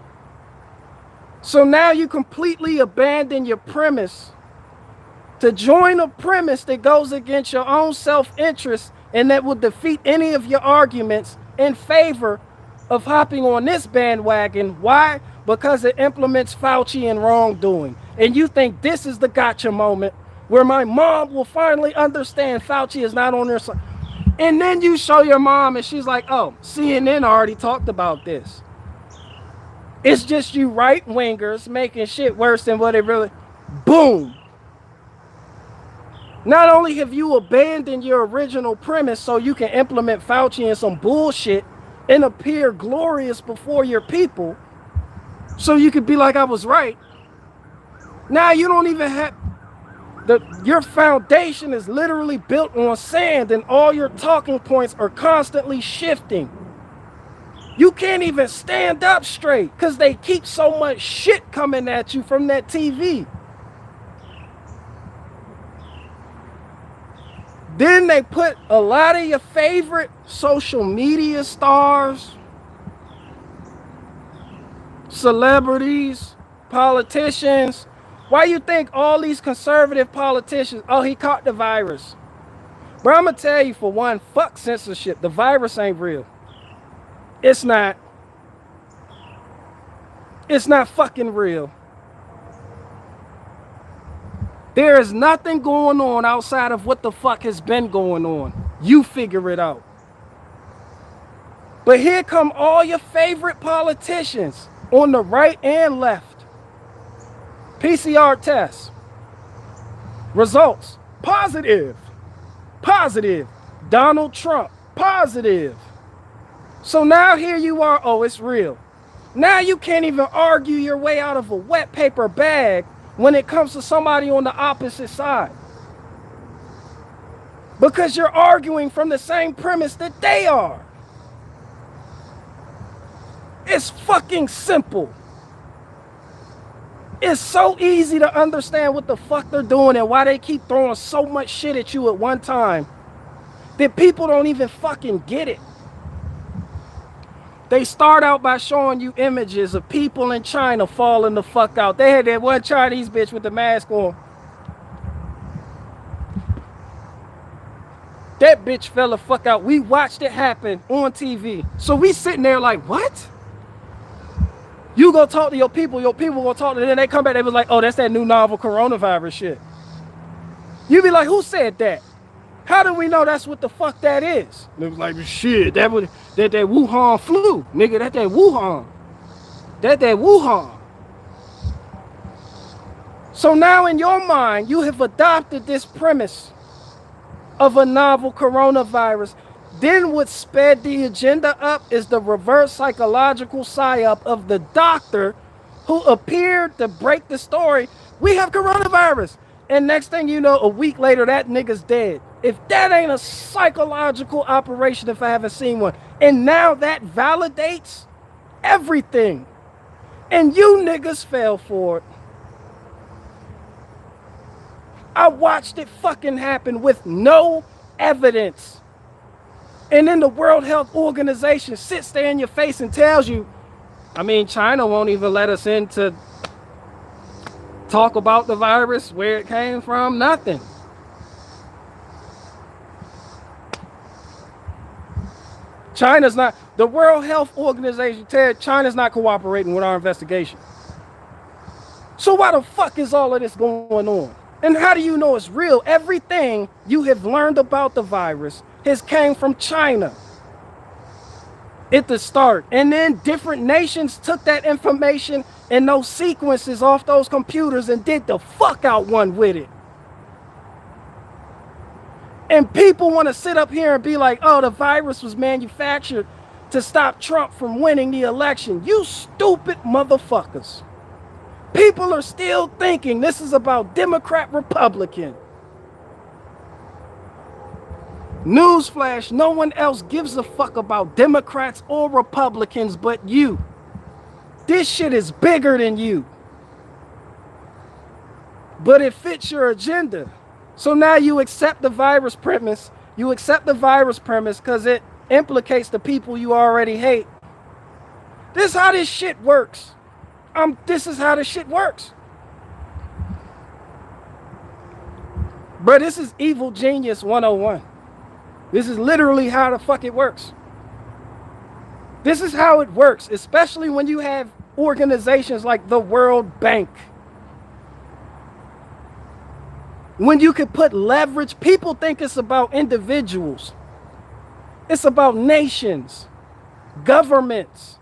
So now you completely abandon your premise to join a premise that goes against your own self-interest and that will defeat any of your arguments in favor of hopping on this bandwagon. Why? Because it implements Fauci in wrongdoing. And you think this is the gotcha moment where my mom will finally understand Fauci is not on their side. And then you show your mom and she's like, oh, CNN already talked about this. It's just you right-wingers making shit worse than what it really... Boom. Not only have you abandoned your original premise so you can implement Fauci in some bullshit and appear glorious before your people so you could be like, I was right. Now you don't even have... Your foundation is literally built on sand and all your talking points are constantly shifting. You can't even stand up straight because they keep so much shit coming at you from that TV. Then they put a lot of your favorite social media stars, celebrities, politicians. Why you think all these conservative politicians, oh, he caught the virus? Bro, I'm going to tell you, for one, fuck censorship. The virus ain't real. It's not. It's not fucking real. There is nothing going on outside of what the fuck has been going on. You figure it out. But here come all your favorite politicians on the right and left. PCR tests. Results. Positive. Positive. Donald Trump. Positive. So now here you are. Oh, it's real. Now you can't even argue your way out of a wet paper bag when it comes to somebody on the opposite side. Because you're arguing from the same premise that they are. It's fucking simple. It's so easy to understand what the fuck they're doing and why they keep throwing so much shit at you at one time that people don't even fucking get it. They start out by showing you images of people in China falling the fuck out. They had that one Chinese bitch with the mask on. That bitch fell the fuck out. We watched it happen on TV. So we sitting there like, what? You go talk to your people go talk to them, and they come back, they was like, oh, that's that new novel coronavirus shit. You be like, who said that? How do we know that's what the fuck that is? And it was like, shit, that Wuhan flu. Nigga, that Wuhan. That Wuhan. So now in your mind, you have adopted this premise of a novel coronavirus. Then what sped the agenda up is the reverse psychological psyop of the doctor who appeared to break the story. We have coronavirus. And next thing you know, a week later, that nigga's dead. If that ain't a psychological operation, if I haven't seen one. And now that validates everything. And you niggas fell for it. I watched it fucking happen with no evidence. And then the World Health Organization sits there in your face and tells you, I mean, China won't even let us in to talk about the virus, where it came from, nothing. China's not, the World Health Organization said China's not cooperating with our investigation. So why the fuck is all of this going on? And how do you know it's real? Everything you have learned about the virus has came from China at the start. And then different nations took that information and those sequences off those computers and did the fuck out one with it. And people want to sit up here and be like, oh, the virus was manufactured to stop Trump from winning the election. You stupid motherfuckers. People are still thinking this is about Democrat, Republican. Newsflash, no one else gives a fuck about Democrats or Republicans but you. This shit is bigger than you. But it fits your agenda. So now you accept the virus premise. You accept the virus premise because it implicates the people you already hate. This is how this shit works. This is how this shit works. Bro, this is Evil Genius 101. This is literally how the fuck it works. This is how it works, especially when you have organizations like the World Bank. When you can put leverage, people think it's about individuals. It's about nations, governments.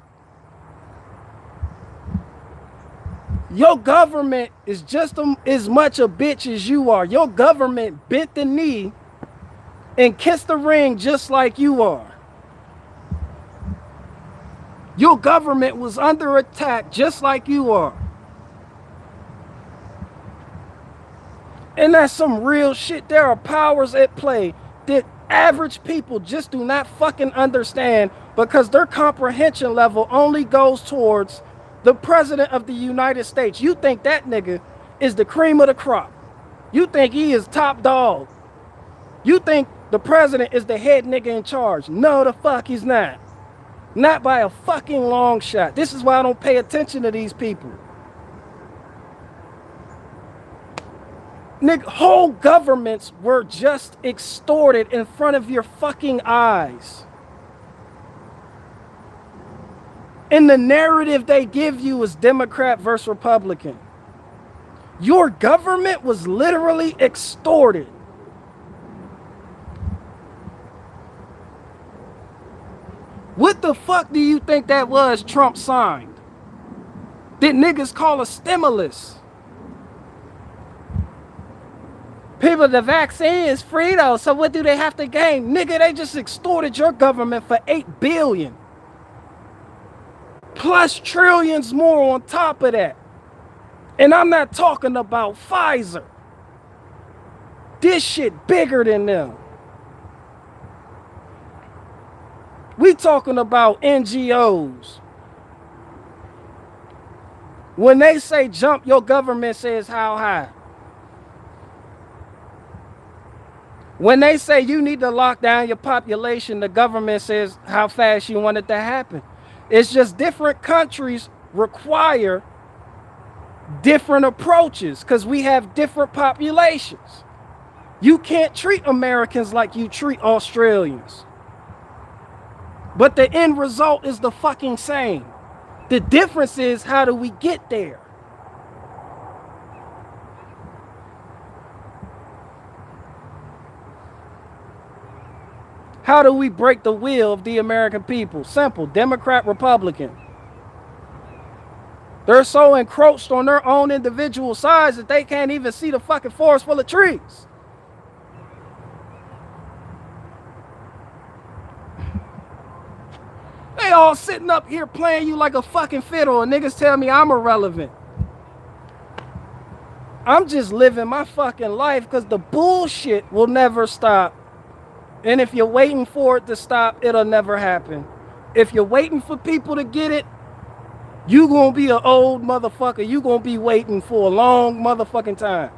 Your government is just as much a bitch as you are. Your government bent the knee and kissed the ring just like you are. Your government was under attack just like you are. And that's some real shit. There are powers at play that average people just do not fucking understand because their comprehension level only goes towards the president of the United States. You think that nigga is the cream of the crop. You think he is top dog. You think the president is the head nigga in charge. No, the fuck he's not. Not by a fucking long shot. This is why I don't pay attention to these people. Nigga, whole governments were just extorted in front of your fucking eyes. And the narrative they give you is Democrat versus Republican. Your government was literally extorted. What the fuck do you think that was Trump signed? That niggas call a stimulus? People, the vaccine is free though, so what do they have to gain? Nigga, they just extorted your government for $8 billion. Plus trillions more on top of that. And I'm not talking about Pfizer. This shit bigger than them. We talking about NGOs. When they say jump, your government says how high. When they say you need to lock down your population, the government says how fast you want it to happen. It's just different countries require different approaches because we have different populations. You can't treat Americans like you treat Australians. But the end result is the fucking same. The difference is, how do we get there? How do we break the will of the American people? Simple. Democrat, Republican. They're so encroached on their own individual sides that they can't even see the fucking forest full of trees. They all sitting up here playing you like a fucking fiddle, and niggas tell me I'm irrelevant. I'm just living my fucking life because the bullshit will never stop. And if you're waiting for it to stop, it'll never happen. If you're waiting for people to get it, you gonna be an old motherfucker. You gonna be waiting for a long motherfucking time.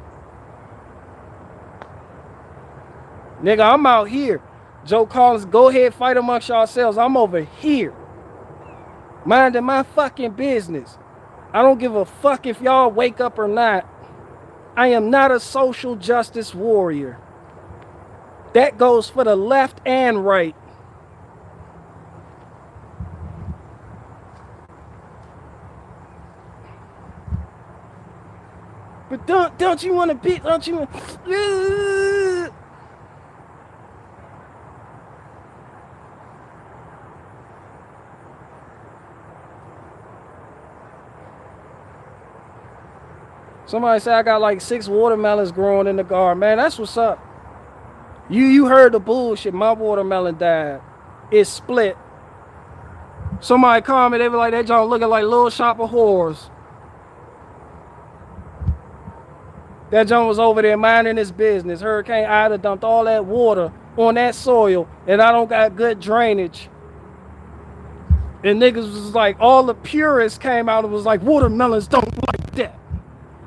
Nigga, I'm out here. Joe Collins, go ahead, fight amongst yourselves. I'm over here, minding my fucking business. I don't give a fuck if y'all wake up or not. I am not a social justice warrior. That goes for the left and right. But don't you want to be, don't you want... Somebody say I got like 6 watermelons growing in the garden. Man, that's what's up. You heard the bullshit. My watermelon died. It split. Somebody called me, they were like, that joint looking like Little Shop of Horrors. That joint was over there minding his business. Hurricane Ida dumped all that water on that soil, and I don't got good drainage. And niggas was like, all the purists came out and was like, watermelons don't like that.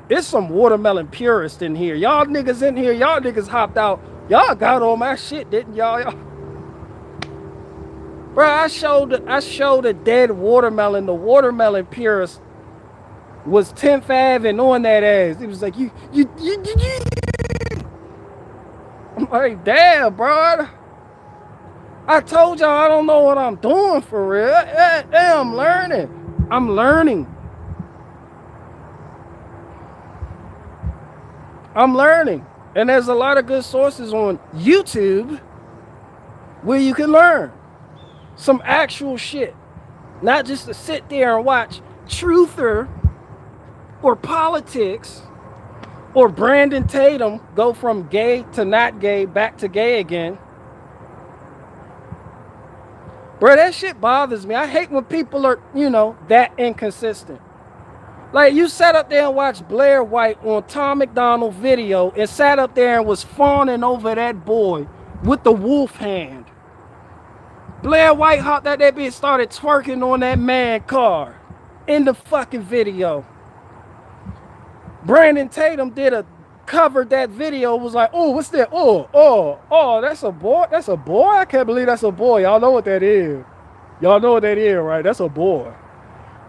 There's some watermelon purists in here. Y'all niggas in here, y'all niggas hopped out. Y'all got all my shit, didn't y'all? Bro, I showed a dead watermelon. The watermelon purist was 10th Ave and on that ass. It was like, you. I'm like, damn, bro. I told y'all I don't know what I'm doing for real. Damn, I'm learning. I'm learning. I'm learning. And there's a lot of good sources on YouTube where you can learn some actual shit. Not just to sit there and watch Truther or politics or Brandon Tatum go from gay to not gay back to gay again. Bro, that shit bothers me. I hate when people are, that inconsistent. Like, you sat up there and watched Blair White on Tom McDonald video and sat up there and was fawning over that boy with the wolf hand. Blair White hopped out that bitch, started twerking on that man car in the fucking video. Brandon Tatum covered that video, was like, oh, what's that? Oh, that's a boy? That's a boy? I can't believe that's a boy. Y'all know what that is. Y'all know what that is, right? That's a boy.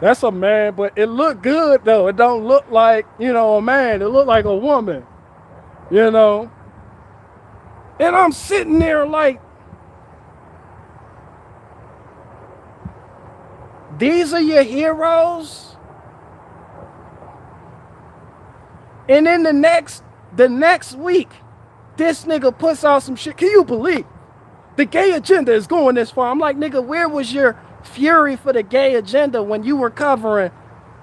That's a man, but it looked good, though. It don't look like, a man. It looked like a woman, And I'm sitting there like, these are your heroes? And then the next week, this nigga puts out some shit. Can you believe the gay agenda is going this far? I'm like, nigga, where was your fury for the gay agenda when you were covering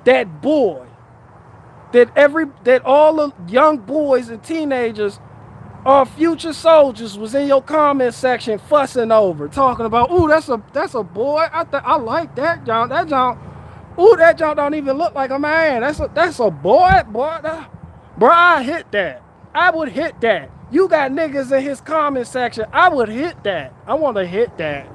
that boy? That all the young boys and teenagers are future soldiers was in your comment section fussing over, talking about, ooh, that's a boy. I like that John. That John, ooh, that John don't even look like a man. That's a boy. Bro, I hit that. I would hit that. You got niggas in his comment section. I would hit that. I want to hit that.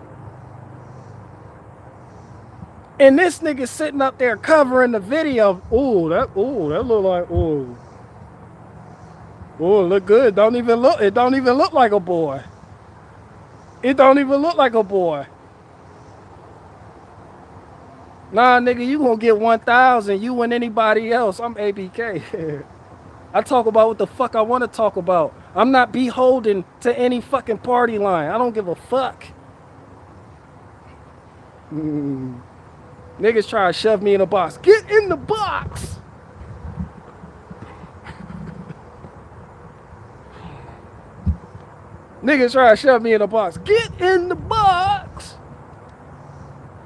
And this nigga sitting up there covering the video. Ooh, that look like, ooh, it look good. It don't even look like a boy. It don't even look like a boy. Nah, nigga, you gonna get 1,000. You and anybody else. I'm ABK. I talk about what the fuck I want to talk about. I'm not beholden to any fucking party line. I don't give a fuck. Niggas try to shove me in a box. Get in the box! Niggas try to shove me in a box. Get in the box!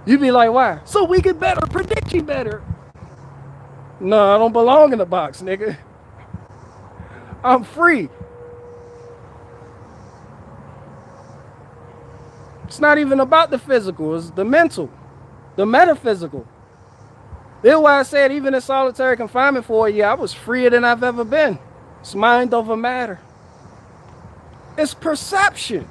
You be like, why? So we can better predict you better. No, I don't belong in the box, nigga. I'm free. It's not even about the physical, it's the mental. The metaphysical. This is why I said even in solitary confinement for a year, I was freer than I've ever been. It's mind over matter. It's perception.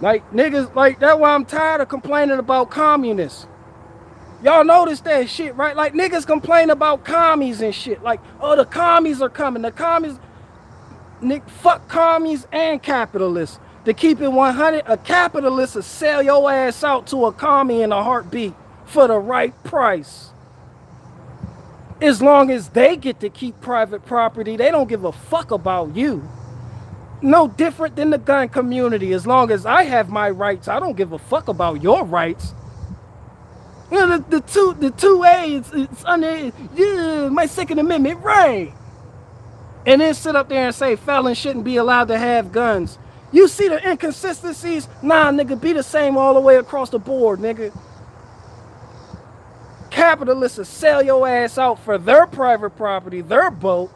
Like niggas, like that's why I'm tired of complaining about communists. Y'all notice that shit, right? Like niggas complain about commies and shit. Like, oh, the commies are coming. The commies, fuck commies and capitalists. To keep it 100, a capitalist will sell your ass out to a commie in a heartbeat for the right price. As long as they get to keep private property, they don't give a fuck about you. No different than the gun community. As long as I have my rights, I don't give a fuck about your rights. You know, the 2A, it's under, yeah, my Second Amendment, right? And then sit up there and say felons shouldn't be allowed to have guns. You see the inconsistencies? Nah, nigga, be the same all the way across the board, nigga. Capitalists will sell your ass out for their private property, their boat,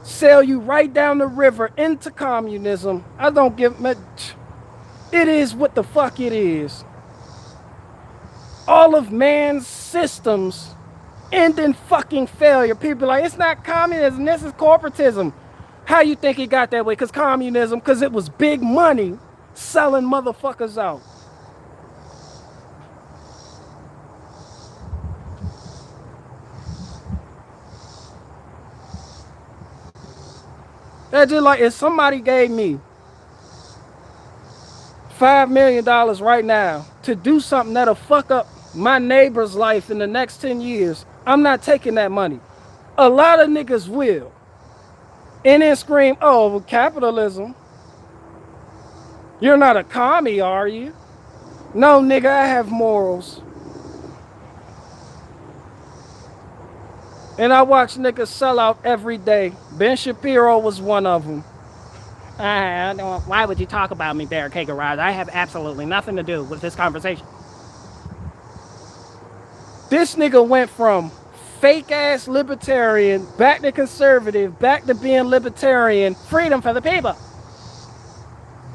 sell you right down the river into communism. I don't give much. It is what the fuck it is. All of man's systems end in fucking failure. People are like, it's not communism, this is corporatism. How you think it got that way? Because communism, because it was big money selling motherfuckers out. That's just like if somebody gave me $5 million right now to do something that'll fuck up my neighbor's life in the next 10 years, I'm not taking that money. A lot of niggas will. And then scream, oh, capitalism. You're not a commie, are you? No, nigga, I have morals. And I watch niggas sell out every day. Ben Shapiro was one of them. Why would you talk about me, Barricade Garage? I have absolutely nothing to do with this conversation. This nigga went from fake ass libertarian, back to conservative, back to being libertarian. Freedom for the people.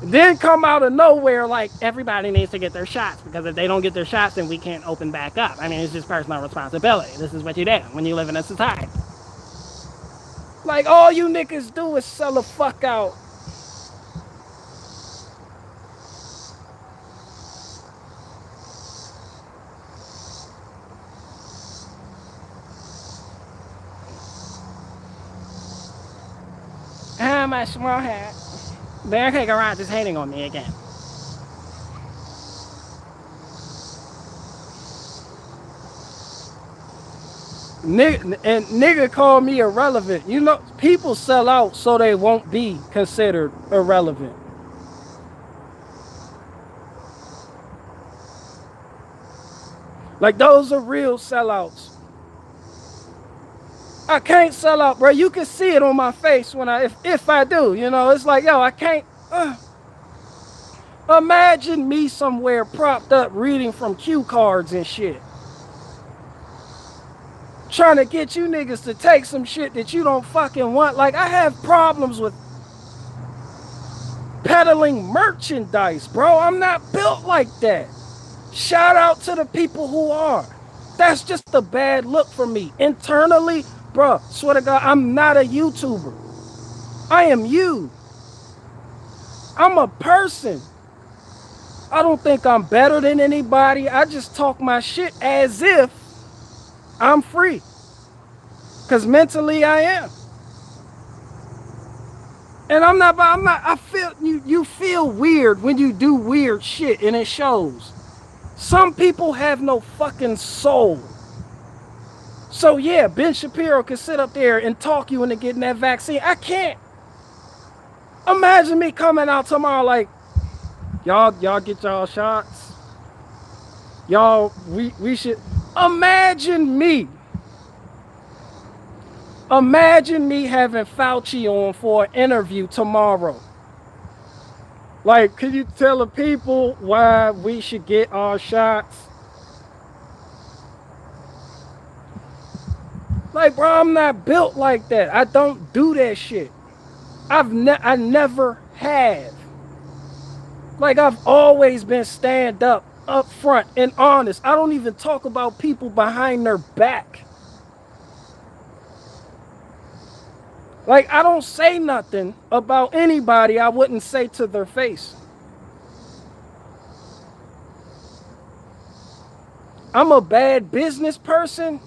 Then come out of nowhere like, Everybody needs to get their shots, because if they don't get their shots, then we can't open back up. I mean, it's just personal responsibility. This is what you do when you live in a society. like all you niggas do is sell the fuck out. My small hat. Barricade Garage is hating on me again. Nigga called me irrelevant. You know, people sell out so they won't be considered irrelevant. Like those are real sellouts. I can't sell out, bro. You can see it on my face when if I do, you know, it's like, yo, I can't. Imagine me somewhere propped up reading from cue cards and shit. Trying to get you niggas to take some shit that you don't fucking want. Like, I have problems with peddling merchandise, bro. I'm not built like that. Shout out to the people who are. That's just a bad look for me. Internally, bro, swear to God, I'm not a YouTuber. I am you. I'm a person. I don't think I'm better than anybody. I just talk my shit as if I'm free. Because mentally I am. And I feel, you feel weird when you do weird shit and it shows. Some people have no fucking soul. So yeah, Ben Shapiro can sit up there and talk you into getting that vaccine. I can't. Imagine me coming out tomorrow like, y'all get y'all shots. Y'all, we should. Imagine me having Fauci on for an interview tomorrow. Like, could you tell the people why we should get our shots? Like, bro, I'm not built like that. I don't do that shit. I never have. Like, I've always been stand up front and honest. I don't even talk about people behind their back. Like, I don't say nothing about anybody I wouldn't say to their face. I'm a bad business person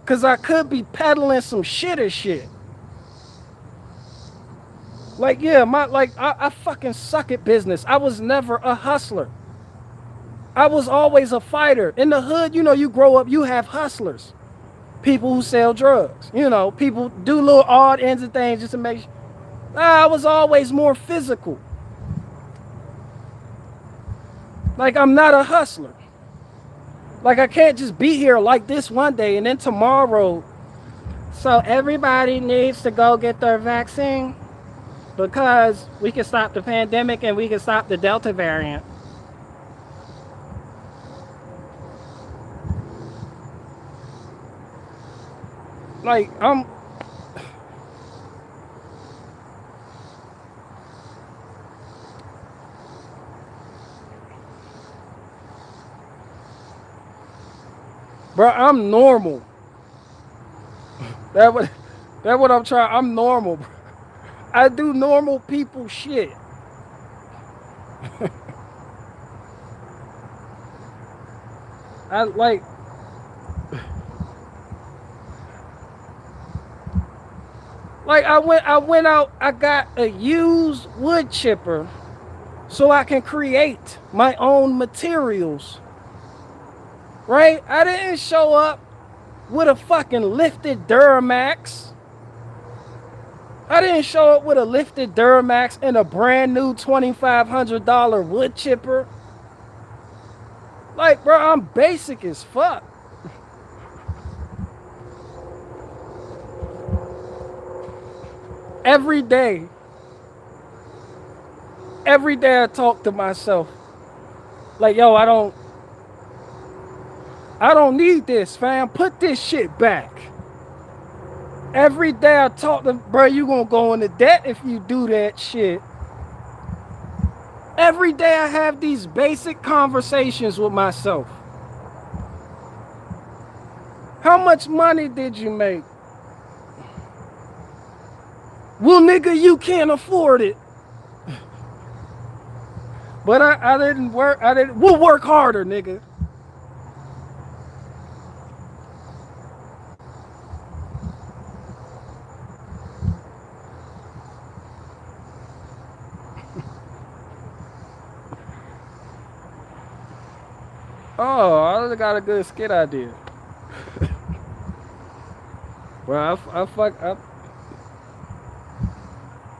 because I could be peddling some shitter shit. Like, yeah, I fucking suck at business. I was never a hustler. I was always a fighter. In the hood, you know, you grow up, you have hustlers. People who sell drugs. You know, people do little odd ends of things just to make sure. I was always more physical. Like, I'm not a hustler. Like, I can't just be here like this one day and then tomorrow. So everybody needs to go get their vaccine because we can stop the pandemic and we can stop the Delta variant. Like, bro, I'm normal. That what I'm trying. I'm normal, bro. I do normal people shit. I like. Like, I went out, I got a used wood chipper so I can create my own materials. Right? I didn't show up with a fucking lifted Duramax. I didn't show up with a lifted Duramax and a brand new $2,500 wood chipper. Like, bro, I'm basic as fuck. Every day I talk to myself like, yo, I don't need this, fam. Put this shit back. Every day I talk to, bro, you gonna go into debt if you do that shit. Every day I have these basic conversations with myself. How much money did you make? Well, nigga, you can't afford it. But I didn't work. We'll work harder, nigga. Oh, I got a good skit idea. Well,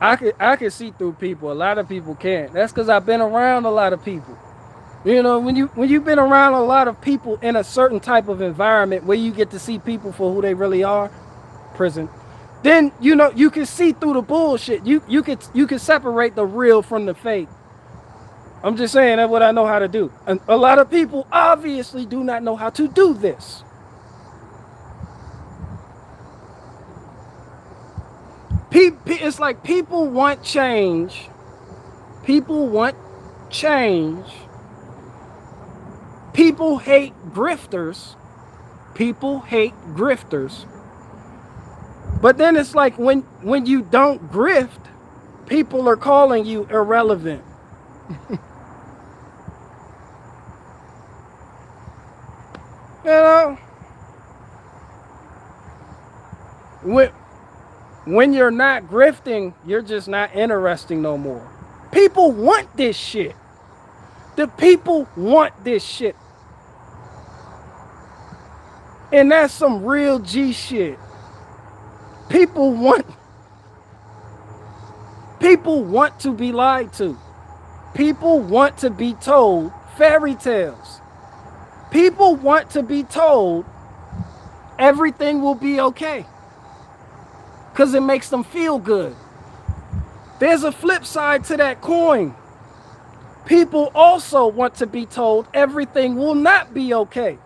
I can see through people. A lot of people can't. That's because I've been around a lot of people. You know, when you've been around a lot of people in a certain type of environment where you get to see people for who they really are, prison, then you know you can see through the bullshit. You can separate the real from the fake. I'm just saying that's what I know how to do. And a lot of people obviously do not know how to do this. It's like people want change. People want change. People hate grifters. People hate grifters. But then it's like when you don't grift, people are calling you irrelevant. You know? When you're not grifting, you're just not interesting no more. People want this shit. The people want this shit. And that's some real G shit. People want to be lied to. People want to be told fairy tales. People want to be told everything will be okay. Because it makes them feel good. There's a flip side to that coin. People also want to be told everything will not be okay.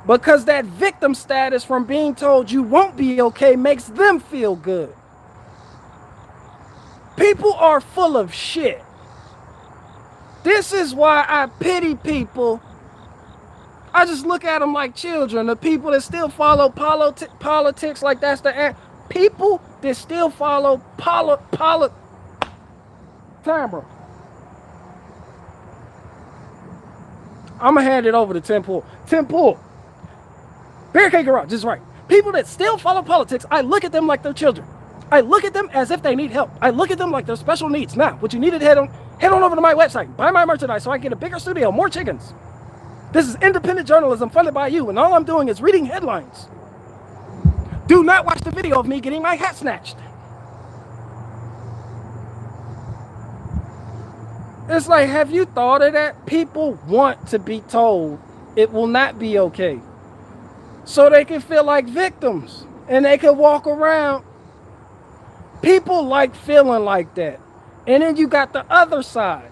Because that victim status from being told you won't be okay makes them feel good. People are full of shit. This is why I pity people. I just look at them like children. The people that still follow politics like that's the end. People that still follow time, bro. I'm going to hand it over to Tim Pool. Tim Pool. Barricade Garage is right. People that still follow politics, I look at them like they're children. I look at them as if they need help. I look at them like they're special needs. Now, what you need to head on over to my website, buy my merchandise so I can get a bigger studio, more chickens. This is independent journalism funded by you, and all I'm doing is reading headlines. Do not watch the video of me getting my hat snatched. It's like, have you thought of that? People want to be told it will not be okay, so they can feel like victims and they can walk around. People like feeling like that. And then you got the other side.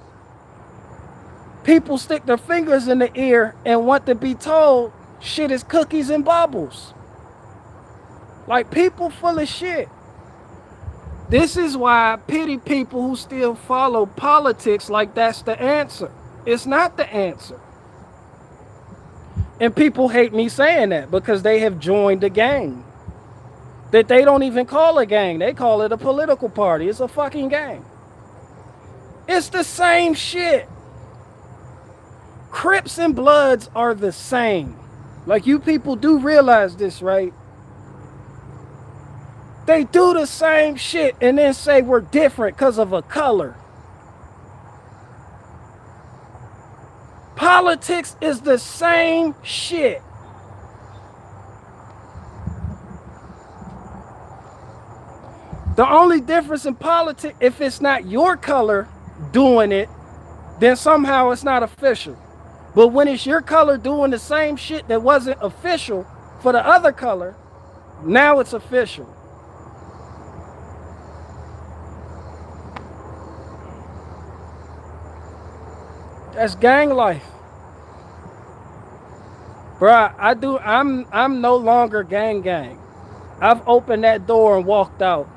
People stick their fingers in the ear and want to be told shit is cookies and bubbles. Like, people full of shit. This is why I pity people who still follow politics like that's the answer. It's not the answer. And people hate me saying that because they have joined a gang that they don't even call a gang. They call it a political party. It's a fucking gang. It's the same shit. Crips and Bloods are the same. Like, you people do realize this, right? They do the same shit and then say we're different because of a color. Politics is the same shit. The only difference in politics, if it's not your color doing it, then somehow it's not official. But when it's your color doing the same shit that wasn't official for the other color, now it's official. That's gang life. Bruh, I'm no longer gang. I've opened that door and walked out.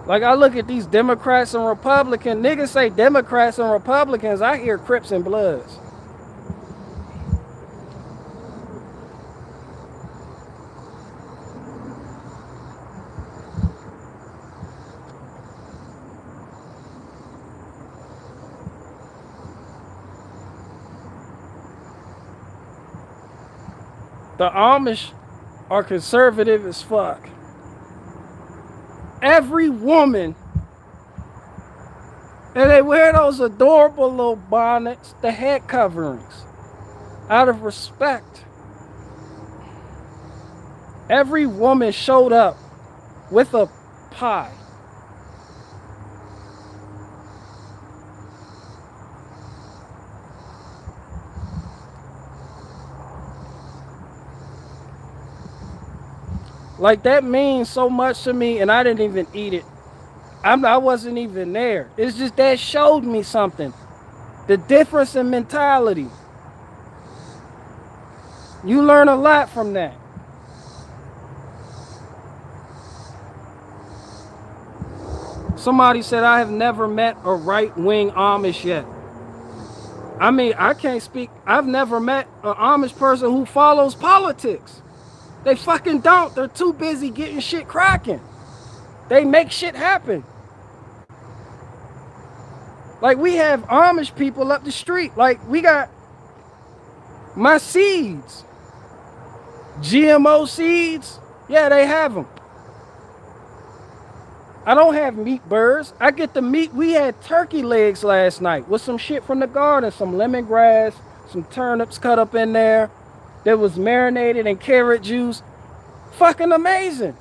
Like, I look at these Democrats and Republicans. Niggas say Democrats and Republicans. I hear Crips and Bloods. The Amish are conservative as fuck. Every woman, and they wear those adorable little bonnets, the head coverings, out of respect. Every woman showed up with a pie. Like, that means so much to me, and I didn't even eat it. I wasn't even there. It's just that showed me something. The difference in mentality. You learn a lot from that. Somebody said, I have never met a right-wing Amish yet. I mean, I can't speak. I've never met an Amish person who follows politics. They fucking don't. They're too busy getting shit cracking. They make shit happen. Like, we have Amish people up the street. Like, we got my seeds. GMO seeds. Yeah, they have them. I don't have meat birds. I get the meat. We had turkey legs last night with some shit from the garden. Some lemongrass, some turnips cut up in there. That was marinated in carrot juice. Fucking amazing.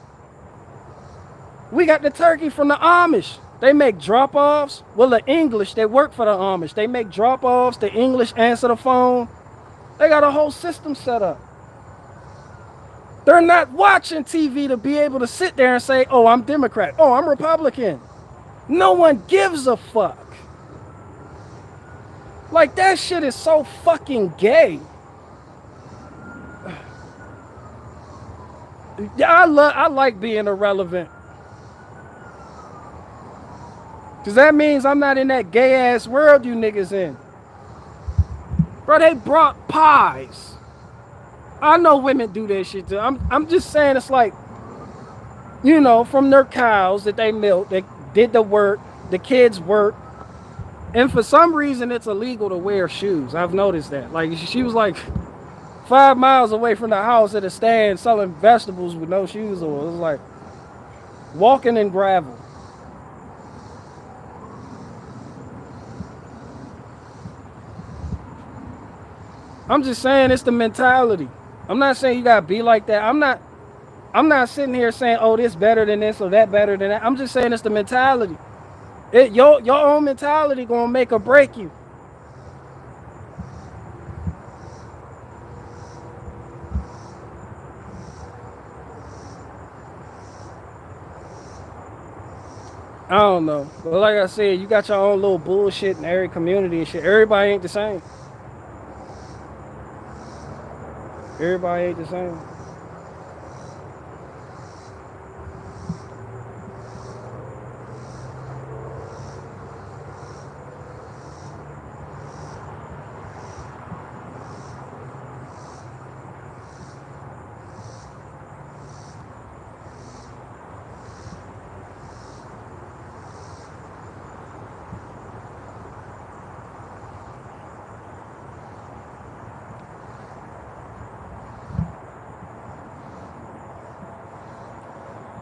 We got the turkey from the Amish. They make drop-offs. Well, the English, they work for the Amish. They make drop-offs. The English answer the phone. They got a whole system set up. They're not watching TV to be able to sit there and say, oh, I'm Democrat. Oh, I'm Republican. No one gives a fuck. Like, that shit is so fucking gay. Yeah, I like being irrelevant. Cause that means I'm not in that gay ass world you niggas in. Bro, they brought pies. I know women do that shit too. I'm just saying, it's like, you know, from their cows that they milked, they did the work, the kids work. And for some reason it's illegal to wear shoes. I've noticed that. Like, she was like 5 miles away from the house at a stand selling vegetables with no shoes on. It was like walking in gravel. I'm just saying, it's the mentality. I'm not saying you gotta be like that. I'm not sitting here saying, oh, this better than this or that better than that. I'm just saying it's the mentality. Your own mentality gonna make or break you. I don't know. But like I said, you got your own little bullshit in every community and shit. Everybody ain't the same. Everybody ain't the same.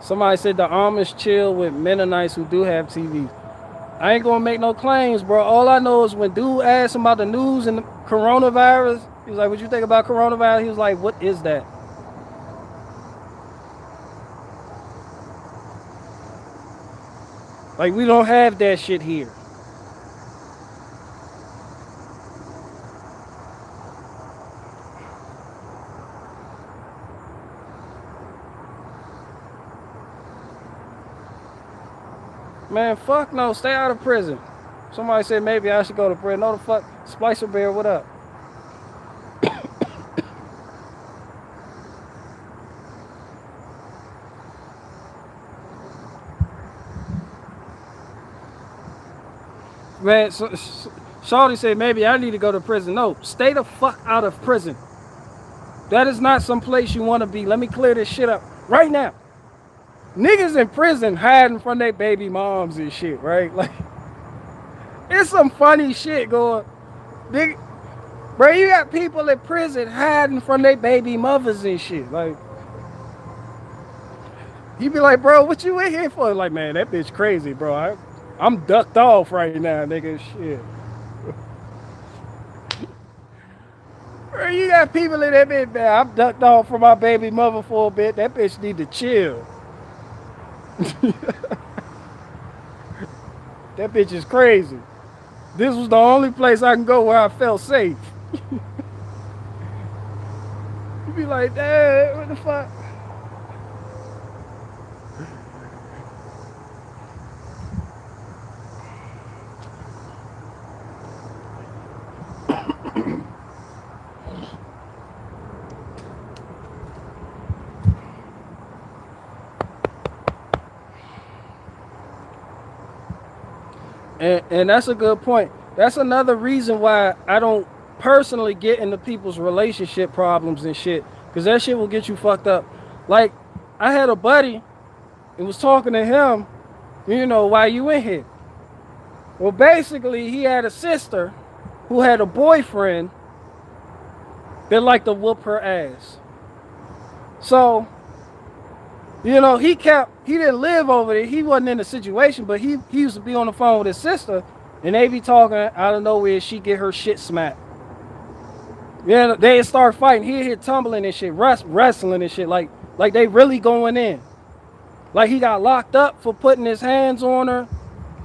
Somebody said the Amish chill with Mennonites who do have TV. I ain't gonna make no claims, bro. All I know is when dude asked him about the news and the coronavirus, he was like, what you think about coronavirus? He was like, what is that? Like, we don't have that shit here. Man, fuck no, stay out of prison. Somebody said maybe I should go to prison. No, the fuck, Splicer Bear, what up? Man, Shawty said maybe I need to go to prison. No, stay the fuck out of prison. That is not some place you want to be. Let me clear this shit up right now. Niggas in prison hiding from their baby moms and shit, right? Like, it's some funny shit going. Nigga, bro, you got people in prison hiding from their baby mothers and shit. Like, you be like, bro, what you in here for? Like, man, that bitch crazy, bro. I'm ducked off right now, nigga. Shit. Bro, you got people in that bitch, man. I'm ducked off from my baby mother for a bit. That bitch need to chill. That bitch is crazy. This was the only place I can go where I felt safe. You be like, Dad, what the fuck? And that's a good point. That's another reason why I don't personally get into people's relationship problems and shit, because that shit will get you fucked up. Like, I had a buddy and was talking to him, you know, why you in here? Well, basically, he had a sister who had a boyfriend that liked to whoop her ass. So, you know, he didn't live over there. He wasn't in the situation, but he used to be on the phone with his sister, and they be talking out of nowhere. She get her shit smacked. Yeah, they start fighting. He hit tumbling and shit, wrestling and shit. Like they really going in. Like, he got locked up for putting his hands on her.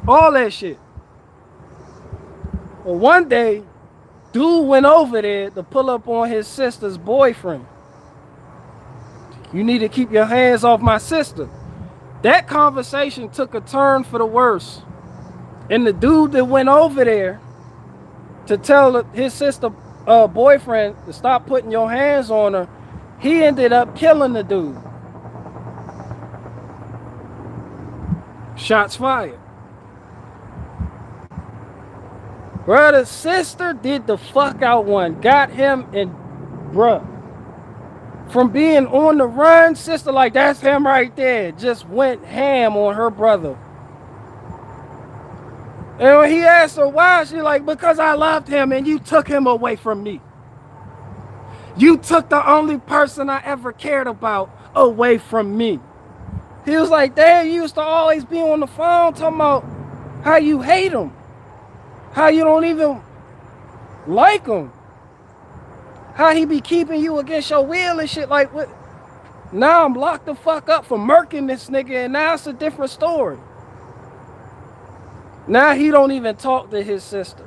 All that shit. Well, one day, dude went over there to pull up on his sister's boyfriend. You need to keep your hands off my sister. That conversation took a turn for the worse. And the dude that went over there to tell his sister boyfriend to stop putting your hands on her, he ended up killing the dude. Shots fired. Brother, sister did the fuck out one. Got him and bruh. From being on the run, sister like, that's him right there. Just went ham on her brother. And when he asked her why, she like, because I loved him and you took him away from me. You took the only person I ever cared about away from me. He was like, damn, you used to always be on the phone talking about how you hate him. How you don't even like him. How he be keeping you against your will and shit. Like, what? Now I'm locked the fuck up for murking this nigga, and now it's a different story. Now he don't even talk to his sister.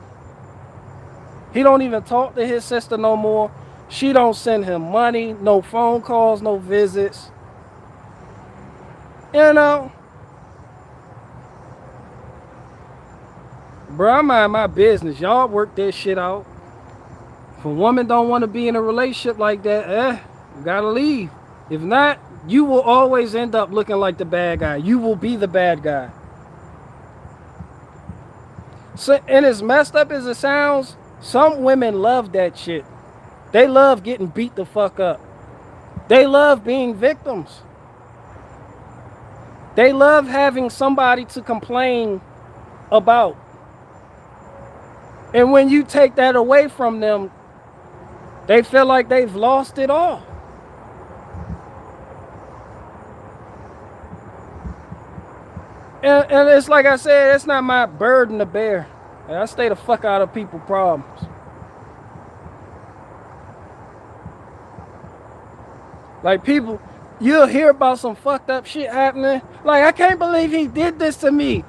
He don't even talk to his sister no more. She don't send him money, no phone calls, no visits. You know? Bro, I mind my business. Y'all work that shit out. If a woman don't want to be in a relationship like that, you gotta leave. If not, you will always end up looking like the bad guy. You will be the bad guy. So, and as messed up as it sounds, some women love that shit. They love getting beat the fuck up. They love being victims. They love having somebody to complain about. And when you take that away from them, they feel like they've lost it all. And it's like I said, it's not my burden to bear. I stay the fuck out of people's problems. Like people, you'll hear about some fucked up shit happening. Like, I can't believe he did this to me.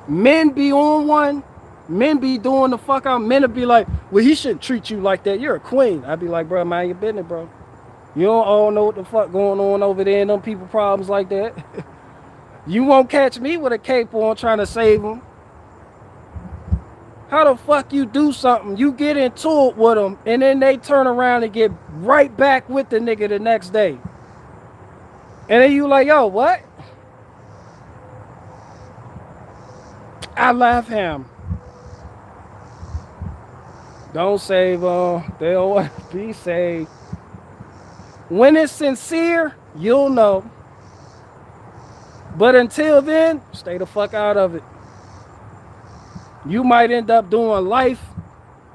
Men be on one. Men be doing the fuck out. Men will be like, well, he shouldn't treat you like that. You're a queen. I'd be like, bro, mind your business, bro. You don't all know what the fuck going on over there in them people problems like that. You won't catch me with a cape on trying to save them. How the fuck you do something, you get into it with them, and then they turn around and get right back with the nigga the next day. And then you like, yo, what? I love him. Don't save them. They'll want to be saved. When it's sincere, you'll know. But until then, stay the fuck out of it. You might end up doing life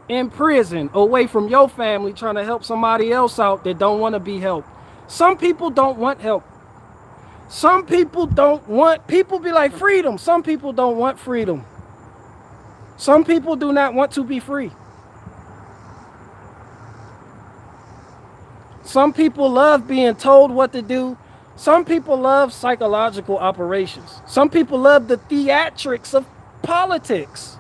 in prison, away from your family, trying to help somebody else out that don't want to be helped. Some people don't want help. Some people don't want, people be like freedom. Some people don't want freedom. Some people do not want to be free. Some people love being told what to do. Some people love psychological operations. Some people love the theatrics of politics.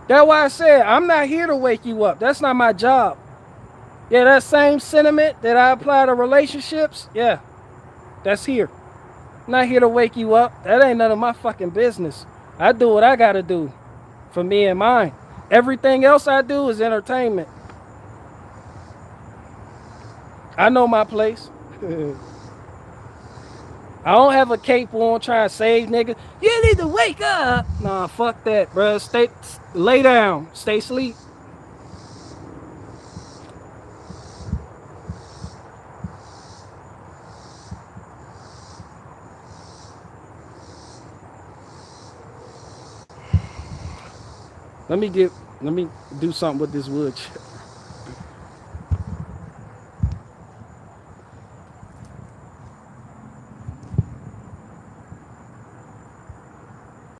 That's why I said, I'm not here to wake you up. That's not my job. Yeah, that same sentiment that I apply to relationships, yeah, that's here. I'm not here to wake you up. That ain't none of my fucking business. I do what I gotta do for me and mine. Everything else I do is entertainment. I know my place. I don't have a cape on trying to save niggas. You need to wake up. Nah, fuck that, bro. Lay down. Stay asleep. Let me do something with this wood chip.